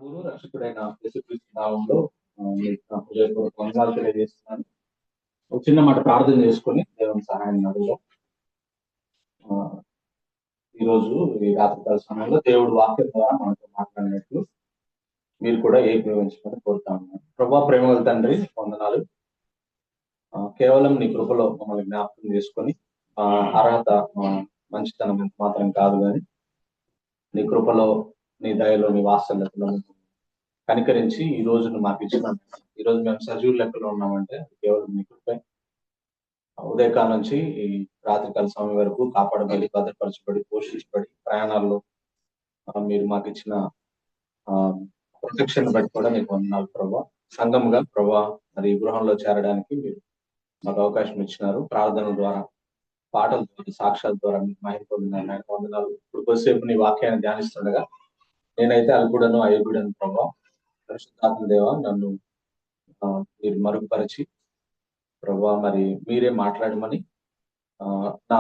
ప్రభువును రక్షకుడైన యేసుక్రీస్తు నామములో మీకు నా హృదయపూర్వక వందనాలు తెలియజేస్తున్నాను. ఒక చిన్న మాట ప్రార్థన చేసుకొని దేవుని సహాయాన్ని అడుగుదాం. ఈరోజు ఈ రాత్రికాల సమయంలో దేవుడు వాక్యం ద్వారా మనతో మాట్లాడినట్లు మీరు కూడా ఏకీభవించమని కోరుతా ఉన్నాను. ప్రభువా, ప్రేమగల తండ్రి, వందనాలు. కేవలం నీ కృపలో మమ్మల్ని జ్ఞాపకం చేసుకొని అర్హత మంచితనం మాత్రం కాదు, కానీ నీ కృపలో, నీ దయలో, నీ వాత్సల్యతలో కనికరించి ఈ రోజును మాకు ఇచ్చిన ఈ రోజు మేము సజీవ లెక్కలో ఉన్నామంటే కేవలం నీ కృపే. ఉదయకాలం నుంచి ఈ రాత్రికాల సమయం వరకు కాపాడబడి, భద్రపరచబడి, పోషించబడి, ప్రయాణాల్లో మీరు మాకు ఇచ్చిన ప్రొటెక్షన్ బట్టి కూడా మీకు వందనాలు ప్రభా. సంఘంగా ప్రభా, మరి ఈ గృహంలో చేరడానికి మీరు మాకు అవకాశం ఇచ్చినారు. ప్రార్థనల ద్వారా, పాటల ద్వారా, సాక్ష్యాల ద్వారా మీకు మహిమ పొందిన వందనాలు. ఇప్పుడు కొద్దిసేపు నీ వాక్యాన్ని ధ్యానిస్తుండగా నేనైతే అల్పుడను అయోగ్యుడను ప్రభా. పరిశుద్ధాత్మ దేవ, నన్ను మీరు మరుగుపరిచి ప్రభా మరి మీరే మాట్లాడమని, నా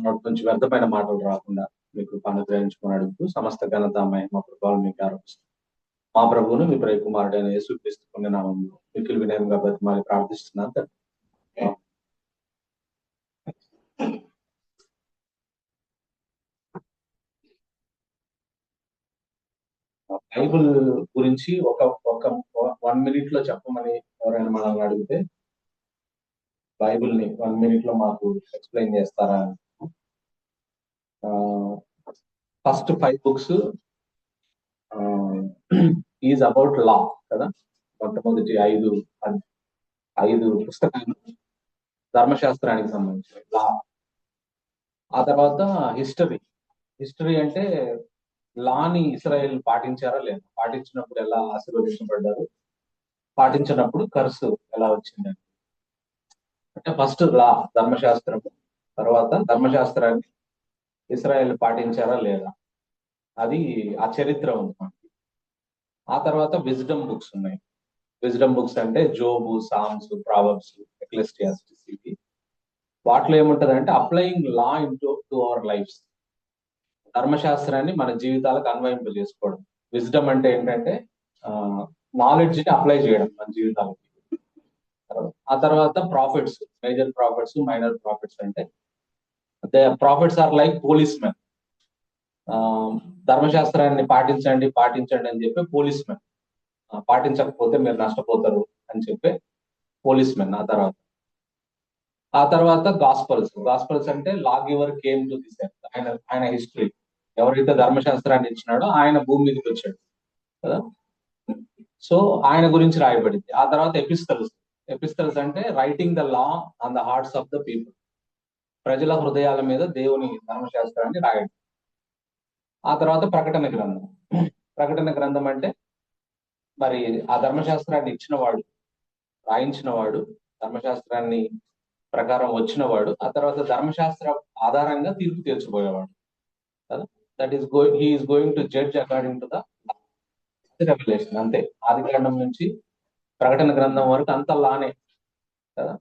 నోటి నుంచి వ్యర్థమైన మాటలు రాకుండా మీకు అనుగ్రహించుకొని అడుగుతూ సమస్త ఘనత మహిమ ప్రభావం మీకు ఆరోపిస్తాం. మా ప్రభువును మీ ప్రియ కుమారుడైన యేసుక్రీస్తు పుణ్య నామములో మిక్కిలి వినయంగా బతిమాలి ప్రార్థిస్తున్నాను. బైబుల్ గురించి ఒక 1 minute లో చెప్పమని ఎవరైనా మనల్ని అడిగితే బైబుల్ ని 1 minute లో మాకు ఎక్స్ప్లెయిన్ చేస్తారా? ఫస్ట్ 5 books ఈజ్ అబౌట్ లా కదా. మొట్టమొదటి ఐదు పుస్తకాలు ధర్మశాస్త్రానికి సంబంధించిన లా. ఆ తర్వాత హిస్టరీ అంటే లాని ఇస్రాయేల్ పాటించారా లేదా, పాటించినప్పుడు ఎలా ఆశీర్వదించబడ్డారు, పాటించినప్పుడు కర్సు ఎలా వచ్చిందని. అంటే ఫస్ట్ లా ధర్మశాస్త్రము, తర్వాత ధర్మశాస్త్రాన్ని ఇస్రాయేల్ పాటించారా లేదా, అది ఆ చరిత్ర ఉంది మనకి. ఆ తర్వాత విజ్డమ్ బుక్స్ ఉన్నాయి. విజ్డమ్ బుక్స్ అంటే జోబు, సామ్స్, ప్రావర్బ్స్, ఎక్లెసియాస్టిస్. ఇవి వాటిలో ఏముంటదంటే applying law to our lives, ధర్మశాస్త్రాన్ని మన జీవితాలకు అన్వయింప చేసుకోవడం. విజ్డమ్ అంటే ఏంటంటే నాలెడ్జ్ ని అప్లై చేయడం మన జీవితాలకి. ఆ తర్వాత prophets, major prophets, minor prophets. అంటే prophets are like policemen. ధర్మశాస్త్రాన్ని పాటించండి అని చెప్పి పోలీస్ మెన్, పాటించకపోతే మీరు నష్టపోతారు అని చెప్పి పోలీస్ మెన్. ఆ తర్వాత గాస్పల్స్ అంటే law giver came to this earth. ఆయన హిస్టరీ, ఎవరైతే ధర్మశాస్త్రాన్ని ఇచ్చినాడో ఆయన భూమి మీదకి వచ్చాడు కదా, సో ఆయన గురించి రాయబడింది. ఆ తర్వాత ఎపిస్తల్స్ అంటే writing the law on the hearts of the people, ప్రజల హృదయాల మీద దేవుని ధర్మశాస్త్రాన్ని రాయడం. ఆ తర్వాత ప్రకటన గ్రంథం అంటే మరి ఆ ధర్మశాస్త్రాన్ని ఇచ్చినవాడు, రాయించినవాడు, ధర్మశాస్త్రాన్ని ప్రకారం వచ్చినవాడు, ఆ తర్వాత ధర్మశాస్త్ర ఆధారంగా తీర్పు తీర్చబోయేవాడు కదా. He is going to judge according to the revolution. అంతే, ఆదికాండం నుంచి ప్రకటన గ్రంథం వరకు అంత లానే కదా.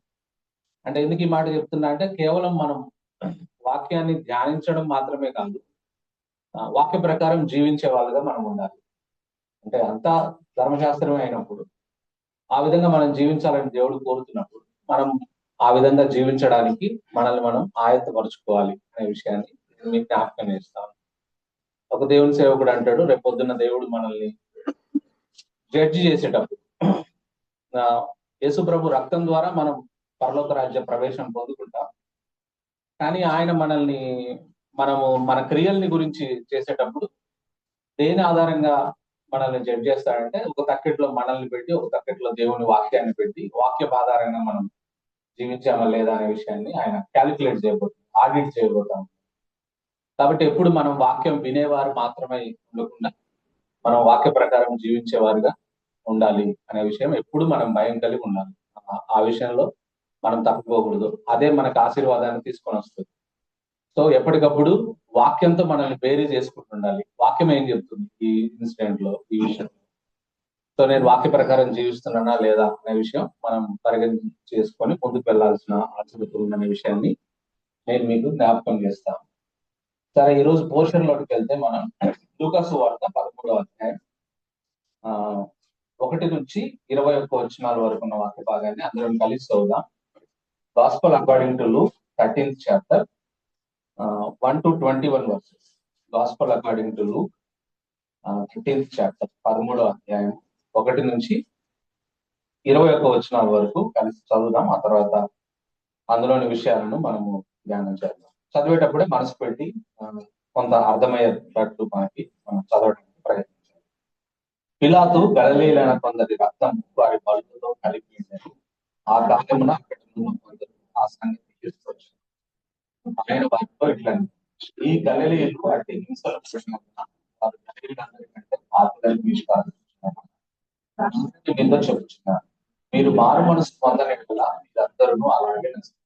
అంటే ఎందుకు ఈ మాట చెప్తున్నా అంటే, కేవలం మనం వాక్యాన్ని ధ్యానించడం మాత్రమే కాదు, వాక్య ప్రకారం జీవించే వాళ్ళుగా మనం ఉండాలి. అంటే అంతా ధర్మశాస్త్రమే అయినప్పుడు ఆ విధంగా మనం జీవించాలని దేవుడు కోరుతున్నప్పుడు మనం ఆ విధంగా జీవించడానికి మనల్ని మనం ఆయత్తపరుచుకోవాలి అనే విషయాన్ని మీకు జ్ఞాపకం చేస్తాను. ఒక దేవుని సేవకుడు అంటాడు, రేపొద్దున్న దేవుడు మనల్ని జడ్జి చేసేటప్పుడు యేసు ప్రభు రక్తం ద్వారా మనం పరలోక రాజ్య ప్రవేశం పొందుకుంటాం, కానీ ఆయన మనము మన క్రియల్ని గురించి చేసేటప్పుడు దేని ఆధారంగా మనల్ని జడ్జ్ చేస్తాడంటే, ఒక తక్కెట్లో మనల్ని పెట్టి, ఒక తక్కెట్లో దేవుని వాక్యాన్ని పెట్టి, వాక్య ఆధారంగా మనం జీవించామా లేదా అనే విషయాన్ని ఆయన క్యాలిక్యులేట్ చేయబోతాం, ఆడిట్ చేయబోతాం. కాబట్టి ఎప్పుడు మనం వాక్యం వినేవారు మాత్రమే ఉండకుండా మనం వాక్య ప్రకారం జీవించేవారుగా ఉండాలి అనే విషయం ఎప్పుడు మనం భయం కలిగి ఉండాలి. ఆ విషయంలో మనం తప్పుకోకూడదు. అదే మనకు ఆశీర్వాదాన్ని తీసుకొని వస్తుంది. సో ఎప్పటికప్పుడు వాక్యంతో మనల్ని బేరీ చేసుకుంటుండాలి. వాక్యం ఏం చెప్తుంది ఈ ఇన్సిడెంట్ లో, ఈ విషయం. సో నేను వాక్య ప్రకారం జీవిస్తున్నానా లేదా అనే విషయం మనం పరిగణన చేసుకొని ముందుకు వెళ్లాల్సిన అవసరం ఉందనే విషయాన్ని నేను మీకు జ్ఞాపకం చేస్తాను. సరే, ఈ రోజు పోర్షన్ లోకి వెళ్తే మనం లూకా సువార్త 13వ అధ్యాయం 1 నుంచి 21 వచనాల వరకు ఉన్న వాక్య భాగాన్ని అందరం కలిసి చదువుదాం. Gospel according to Luke 13th chapter 1 to 21 verses. Gospel according to Luke 13th chapter 13వ అధ్యాయం 1 నుంచి 21 వచనాల వరకు కలిసి చదువుదాం. ఆ తర్వాత అందులోని విషయాలను మనము ధ్యానం చేద్దాం. చదివేటప్పుడే మనసు పెట్టి కొంత అర్థమయ్యేటట్టు మనం చదవడానికి ప్రయత్నించాలి. పిలాతు గలిలయులైన కొందరి రక్తం వారి బలులతో కలిపి ఉండేది. ఆ కాలమున అక్కడ ఉన్న కొందరు ఆ సంగతి తీసుకొచ్చు. ఆయన వారితో ఇట్లా, ఈ గలిలయులు అట్టి హింసలు చూసినందున వారు గలిలయులందరికంటే పాపులని మీతో చెబుతున్నారు, మీరు మారు మనసు పొందలేకుండా మీరందరూ అలాగే నడుస్తారు.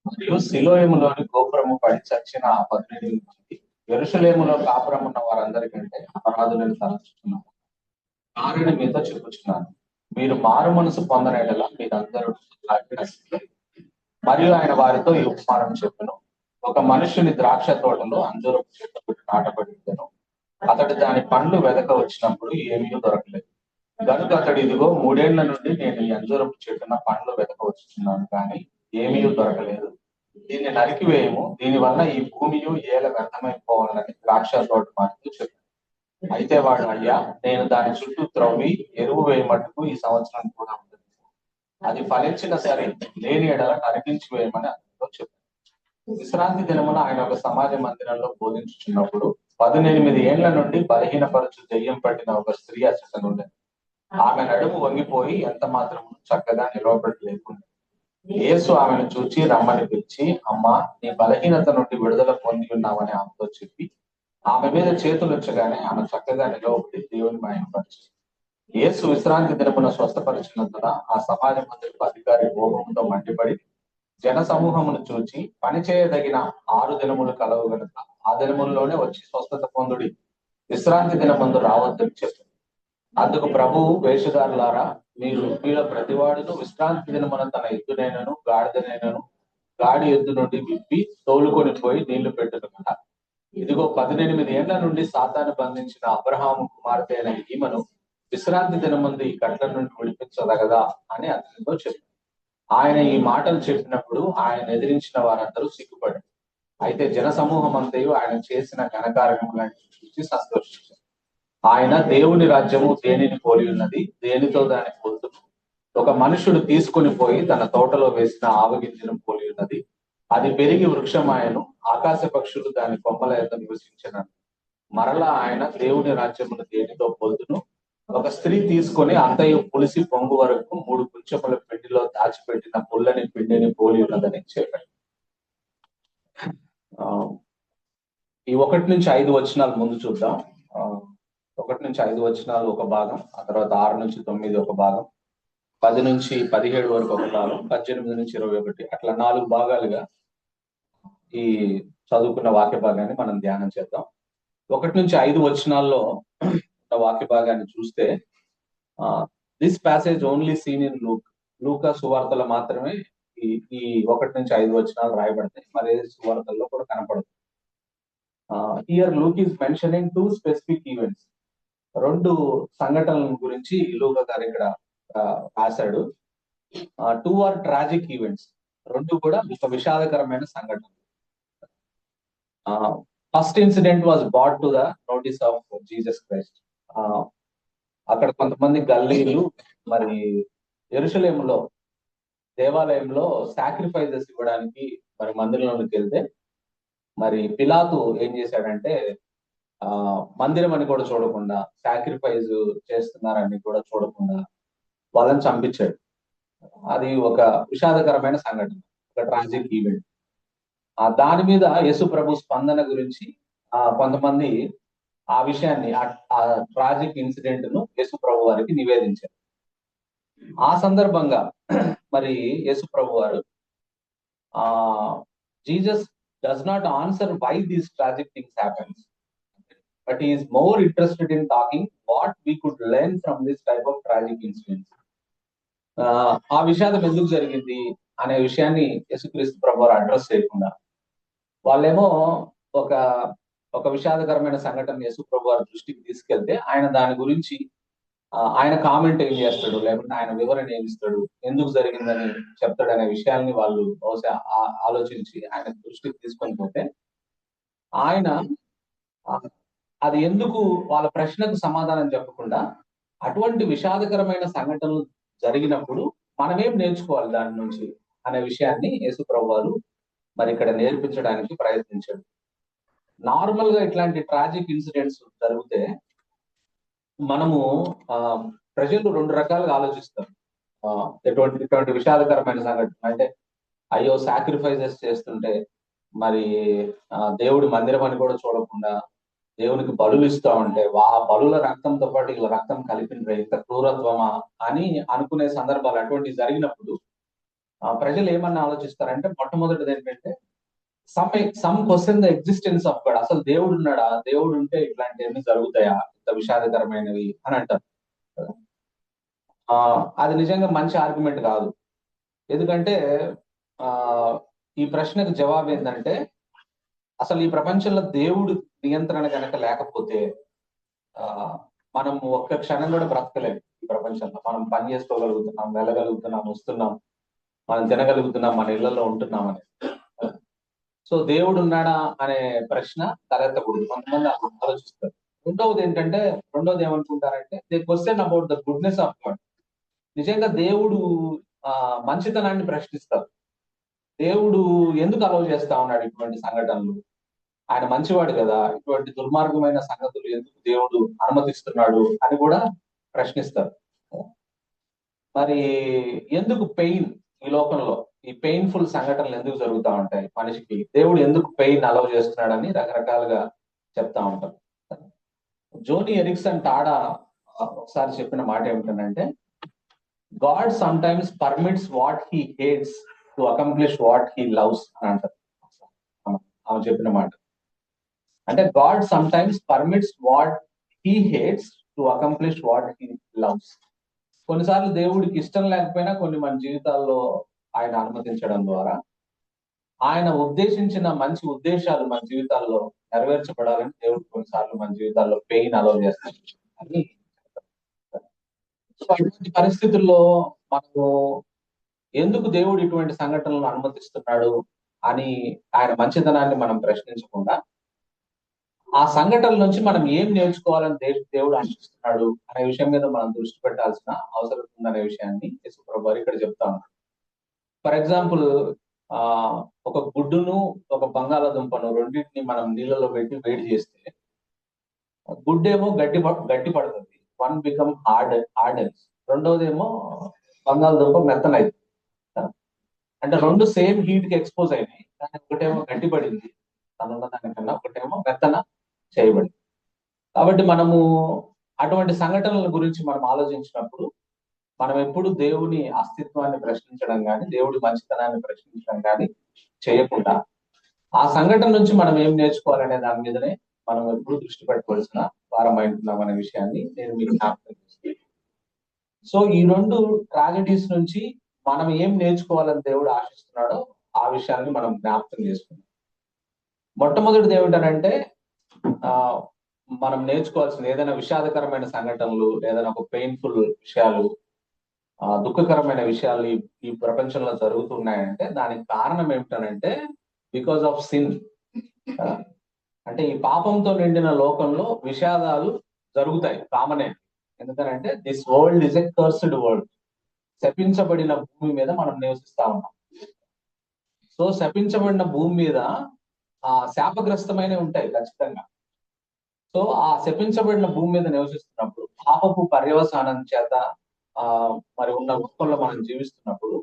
మరియు సిలోయములోని గోపురము పడి చచ్చిన ఆ 18 మంది యెరూషలేములో కాపురం ఉన్న వారందరికంటే అపరాధులను తలచుతున్నారు. కారణం మీతో చెప్పుచున్నాను, మీరు మారు మనసు పొందనేలా మీరందరూ నశిస్తారు. మరియు ఆయన వారితో ఈ ఉపమానం చెప్పును, ఒక మనుషుని ద్రాక్ష తోటలో అంజూరపు చెట్టు నాటబడి ఉండెను. అతడు దాని పండ్లు వెదక వచ్చినప్పుడు ఏమీ దొరకలేదు. కనుక అతడు, ఇదిగో 3 ఏళ్ల నుండి నేను ఈ అంజూరపు చెట్టున పండ్లు వెదక వచ్చుతున్నాను, కానీ ఏమీ దొరకలేదు. దీన్ని నరికివేయము, దీని వల్ల ఈ భూమియు ఏల వ్యర్థమైపోవాలని ద్రాక్ష తోట మాటలు చెప్పాను. అయితే వాడు, అయ్యా, నేను దాని చుట్టూ త్రవ్వి ఎరువు వేయమట్టుకు ఈ సంవత్సరం కూడా ఉంటుంది. అది ఫలించిన సరే, లేని ఎడల నరికించి వేయమని అతనితో చెప్పాను. విశ్రాంతి దినమున ఆయన ఒక సమాజ మందిరంలో బోధించుచున్నప్పుడు 18 ఏళ్ల నుండి బలహీనపరచు దెయ్యం పట్టిన ఒక స్త్రీ అచ్చట ఉండేది. ఆమె నడుము వంగిపోయి ఎంత మాత్రం చక్కగా నిలవబడలేకుండా. యేసు ఆమెను చూచి రమ్మని పిలిచి, అమ్మా, నీ బలహీనత నుండి విడుదల పొంది ఉన్నామని ఆమెతో చెప్పి ఆమె మీద చేతులు ఉంచగానే ఆమె చక్కగా నిలవబడి దేవుని మహిమపరిచింది. యేసు విశ్రాంతి దినమున స్వస్థపరిచినందున ఆ సమాజ మందిరపు అధికారి కోపంతో మండిపడి జన సమూహమును చూచి, పని చేయదగిన 6 దినములు కలవు గనుక ఆ దినముల్లోనే వచ్చి స్వస్థత పొందుడి, విశ్రాంతి దినమందు రావద్దని చెప్పారు. అందుకు ప్రభువు, వేషధారులారా, మీరు వీళ్ళ ప్రతివాడును విశ్రాంతి దినమున తన ఎద్దునైనను గాడిదనైనను గాడి ఎద్దు నుండి విప్పి తోలుకొని పోయి నీళ్లు పెట్టును కదా. ఇదిగో 18 ఏళ్ల నుండి సాతాను బంధించిన అబ్రహాము కుమార్తె అయిన ఈమెను విశ్రాంతి దినమందు ఈ కట్ల నుండి విడిపించదగదా అని అతనితో చెప్పారు. ఆయన ఈ మాటలు చెప్పినప్పుడు ఆయన ఎదిరించిన వారందరూ సిగ్గుపడారు. అయితే జన సమూహం అంతయు ఆయన చేసిన ఘనకార్యములను చూసి సంతోషించారు. ఆయన, దేవుని రాజ్యము దేనిని పోలి ఉన్నది, దేనితో దాని పోల్చును? ఒక మనుషుడు తీసుకుని పోయి తన తోటలో వేసిన ఆవగింజను పోలి ఉన్నది. అది పెరిగి వృక్షమాయను, ఆకాశ పక్షులు దాని కొమ్మల యొక్క నివసించినను. మరలా ఆయన, దేవుని రాజ్యమును దేనితో పోల్చును? ఒక స్త్రీ తీసుకొని అంతయు పులిసి పొంగు వరకు 3 కుంచెముల పిండిలో దాచిపెట్టిన పుల్లని పిండిని పోలి ఉన్నదని చెప్పాడు. ఈ 1 నుంచి 5 వచనాలు ముందు చూద్దాం. 1 నుంచి 5 వచనాలు ఒక భాగం, ఆ తర్వాత 6 నుంచి 9 ఒక భాగం, 10 నుంచి 17 వరకు ఒక భాగం, 18 నుంచి 21, అట్లా 4 భాగాలుగా ఈ చదువుకున్న వాక్య భాగాన్ని మనం ధ్యానం చేద్దాం. 1 నుంచి 5 వచనాల్లో ఉన్న వాక్య భాగాన్ని చూస్తే, this passage only seen in లూకా సువార్తలో మాత్రమే ఈ 1 నుంచి 5 వచనాలు రాయబడతాయి, మరి సువార్తల్లో కూడా కనపడదు. Here Luke is mentioning 2 specific events. 2 సంఘటనల గురించి లూకా గారు ఇక్కడ రాశాడు. 2 ఆర్ ట్రాజిక్ ఈవెంట్స్, 2 కూడా ఒక విషాదకరమైన సంఘటన. First incident was bat to the notice of Jesus Christ. అక్కడ కొంతమంది గల్లీలు మరి యెరూషలేములో దేవాలయంలో సాక్రిఫైజెస్ ఇవ్వడానికి మరి మందిరంలోకి వెళ్తే, మరి పిలాతు ఏం చేశాడంటే, మందిరం అని కూడా చూడకుండా, సాక్రిఫైజ్ చేస్తున్నారని కూడా చూడకుండా వాళ్ళని చంపించాడు. అది ఒక విషాదకరమైన సంఘటన, ఒక ట్రాజిక్ ఈవెంట్. దాని మీద యేసు ప్రభు స్పందన గురించి కొంతమంది ఆ విషయాన్ని, ఆ ట్రాజిక్ ఇన్సిడెంట్ ను యేసు ప్రభు వారికి నివేదించారు. ఆ సందర్భంగా మరి యేసు ప్రభు వారు, Jesus does not answer why these tragic things happens, but he is more interested in talking what we could learn from this type of tragic incidents. ఆ విషాదం ఎందుకు జరిగింది అనే విషయాన్ని యేసుక్రీస్తు ప్రభు వారు అడ్రస్ చేయకుండా, వాళ్ళేమో ఒక విషాదకరమైన సంఘటన యేసు ప్రభు వారి దృష్టికి తీసుకెళ్తే ఆయన దాని గురించి ఆయన కామెంట్ ఏం చేస్తాడు, లేకుంటే ఆయన వివరణ ఏమి ఇస్తాడు, ఎందుకు జరిగిందని చెప్తాడు అనే విషయాల్ని వాళ్ళు బహుశా ఆలోచించి ఆయన దృష్టికి తీసుకొని పోతే ఆయన ఆ, అది ఎందుకు వాళ్ళ ప్రశ్నకు సమాధానం చెప్పకుండా అటువంటి విషాదకరమైన సంఘటనలు జరిగినప్పుడు మనమేం నేర్చుకోవాలి దాని నుంచి అనే విషయాన్ని యేసుప్రభు వారు మరి ఇక్కడ నేర్పించడానికి ప్రయత్నించాడు. నార్మల్ గా ఇట్లాంటి ట్రాజిక్ ఇన్సిడెంట్స్ జరిగితే మనము ఆ ప్రజలు రెండు రకాలుగా ఆలోచిస్తారు. ఇటువంటి విషాదకరమైన సంఘటన అంటే అయ్యో సాక్రిఫైజెస్ చేస్తుంటే మరి దేవుడి మందిరం అని కూడా చూడకుండా దేవునికి బలులు ఇస్తా ఉంటే ఆ బలుల రక్తంతో పాటు ఇలా రక్తం కలిపిన ఇంత క్రూరత్వమా అని అనుకునే సందర్భాలు అటువంటివి జరిగినప్పుడు ప్రజలు ఏమన్నా ఆలోచిస్తారంటే మొట్టమొదటిది ఏంటంటే some question the existence of God. అసలు దేవుడు ఉన్నాడా, దేవుడు ఉంటే ఇట్లాంటివన్నీ జరుగుతాయా, ఇంత విషాదకరమైనవి అని అంటారు. అది నిజంగా మంచి ఆర్గ్యుమెంట్ కాదు. ఎందుకంటే ఆ ఈ ప్రశ్నకు జవాబు ఏంటంటే అసలు ఈ ప్రపంచంలో దేవుడు నియంత్రణ కనుక లేకపోతే మనం ఒక్క క్షణం కూడా బ్రతకలేము. ఈ ప్రపంచంలో మనం పని చేసుకోగలుగుతున్నాం, వెళ్ళగలుగుతున్నాం, వస్తున్నాం, మనం తినగలుగుతున్నాం, మన ఇళ్లలో ఉంటున్నాం అని. సో దేవుడు ఉన్నాడా అనే ప్రశ్న తలెత్తకూడదు. కొంతమంది ఆలోచిస్తారు. రెండవది ఏమనుకుంటారంటే they question about the goodness of God. నిజంగా దేవుడు మంచితనాన్ని ప్రశ్నిస్తారు. దేవుడు ఎందుకు అలౌ చేస్తా ఉన్నాడు ఇటువంటి సంఘటనలు, ఆయన మంచివాడు కదా, ఇటువంటి దుర్మార్గమైన సంగతులు ఎందుకు దేవుడు అనుమతిస్తున్నాడు అని కూడా ప్రశ్నిస్తారు. మరి ఎందుకు పెయిన్ ఈ లోకంలో, ఈ పెయిన్ఫుల్ సంఘటనలు ఎందుకు జరుగుతూ ఉంటాయి మనిషికి, దేవుడు ఎందుకు పెయిన్ అలౌ చేస్తున్నాడని రకరకాలుగా చెప్తా ఉంటారు. జోని ఎరిక్సన్ టాడా ఒకసారి చెప్పిన మాట ఏమిటంటే God sometimes permits what he hates to accomplish what he loves అని అంటారు. ఆమె చెప్పిన మాట అంటే God sometimes permits what he hates to accomplish what he loves. కొన్నిసార్లు దేవుడికి ఇష్టం లేకపోయినా కొన్ని మన జీవితాల్లో ఆయన అనుమతించడం ద్వారా ఆయన ఉద్దేశించిన మంచి ఉద్దేశాలు మన జీవితాల్లో నెరవేర్చబడాలని దేవుడు కొన్నిసార్లు మన జీవితాల్లో పెయిన్ అలౌ చేస్తాడు అని. సో అటువంటి పరిస్థితుల్లో మనము ఎందుకు దేవుడు ఇటువంటి సంఘటనలను అనుమతిస్తున్నాడు అని ఆయన మంచితనాన్ని మనం ప్రశ్నించకుండా ఆ సంఘటనల నుంచి మనం ఏం నేర్చుకోవాలని దేవుడు ఆశిస్తున్నాడు అనే విషయం మీద మనం దృష్టి పెట్టాల్సిన అవసరం ఉందనే విషయాన్ని యేసుప్రభు వారు ఇక్కడ చెప్తా ఉన్నారు. ఫర్ ఎగ్జాంపుల్ ఒక గుడ్డును ఒక బంగాళాదుంపను రెండింటిని మనం నీళ్ళలో పెట్టి వేడి చేస్తే గుడ్డేమో గట్టి పడుతుంది, వన్ బికమ్ హార్డెన్స్. రెండోదేమో బంగాళదుంప మెత్తనైంది. అంటే రెండు సేమ్ హీట్ కి ఎక్స్పోజ్ అయినాయి, కానీ ఒకటేమో గట్టి పడింది తనున్న దానికన్నా, ఒకటేమో మెత్తన చేయబడింది. కాబట్టి మనము అటువంటి సంఘటనల గురించి మనం ఆలోచించినప్పుడు మనం ఎప్పుడు దేవుని అస్తిత్వాన్ని ప్రశ్నించడం కానీ దేవుడి మంచితనాన్ని ప్రశ్నించడం కానీ చేయకుండా ఆ సంఘటన నుంచి మనం ఏం నేర్చుకోవాలనే దాని మీదనే మనం ఎప్పుడు దృష్టి పెట్టవలసిన వారం అంటున్నాం అనే విషయాన్ని నేను మీకు జ్ఞాపకం చేస్తాను. సో ఈ రెండు ట్రాజడీస్ నుంచి మనం ఏం నేర్చుకోవాలని దేవుడు ఆశిస్తున్నాడో ఆ విషయాన్ని మనం జ్ఞాపకం చేసుకున్నాం. మొట్టమొదటిది ఏమిటనంటే మనం నేర్చుకోవాల్సిన ఏదైనా విషాదకరమైన సంఘటనలు, ఏదైనా ఒక పెయిన్ఫుల్ విషయాలు, దుఃఖకరమైన విషయాలు ఈ ప్రపంచంలో జరుగుతున్నాయంటే దానికి కారణం ఏమిటనంటే బికాస్ ఆఫ్ సిన్. అంటే ఈ పాపంతో నిండిన లోకంలో విషాదాలు జరుగుతాయి, కామనే. ఎందుకంటే this world is a cursed world. శపించబడిన భూమి మీద మనం నివసిస్తా ఉన్నాం. సో శపించబడిన భూమి మీద శాపగ్రస్తమైనవి ఉంటాయి ఖచ్చితంగా. సో ఆ శపించబడిన భూమి మీద నివసిస్తున్నప్పుడు పాపపు పర్యవసానం చేత మరి ఉన్న లోకంలో మనం జీవిస్తున్నప్పుడు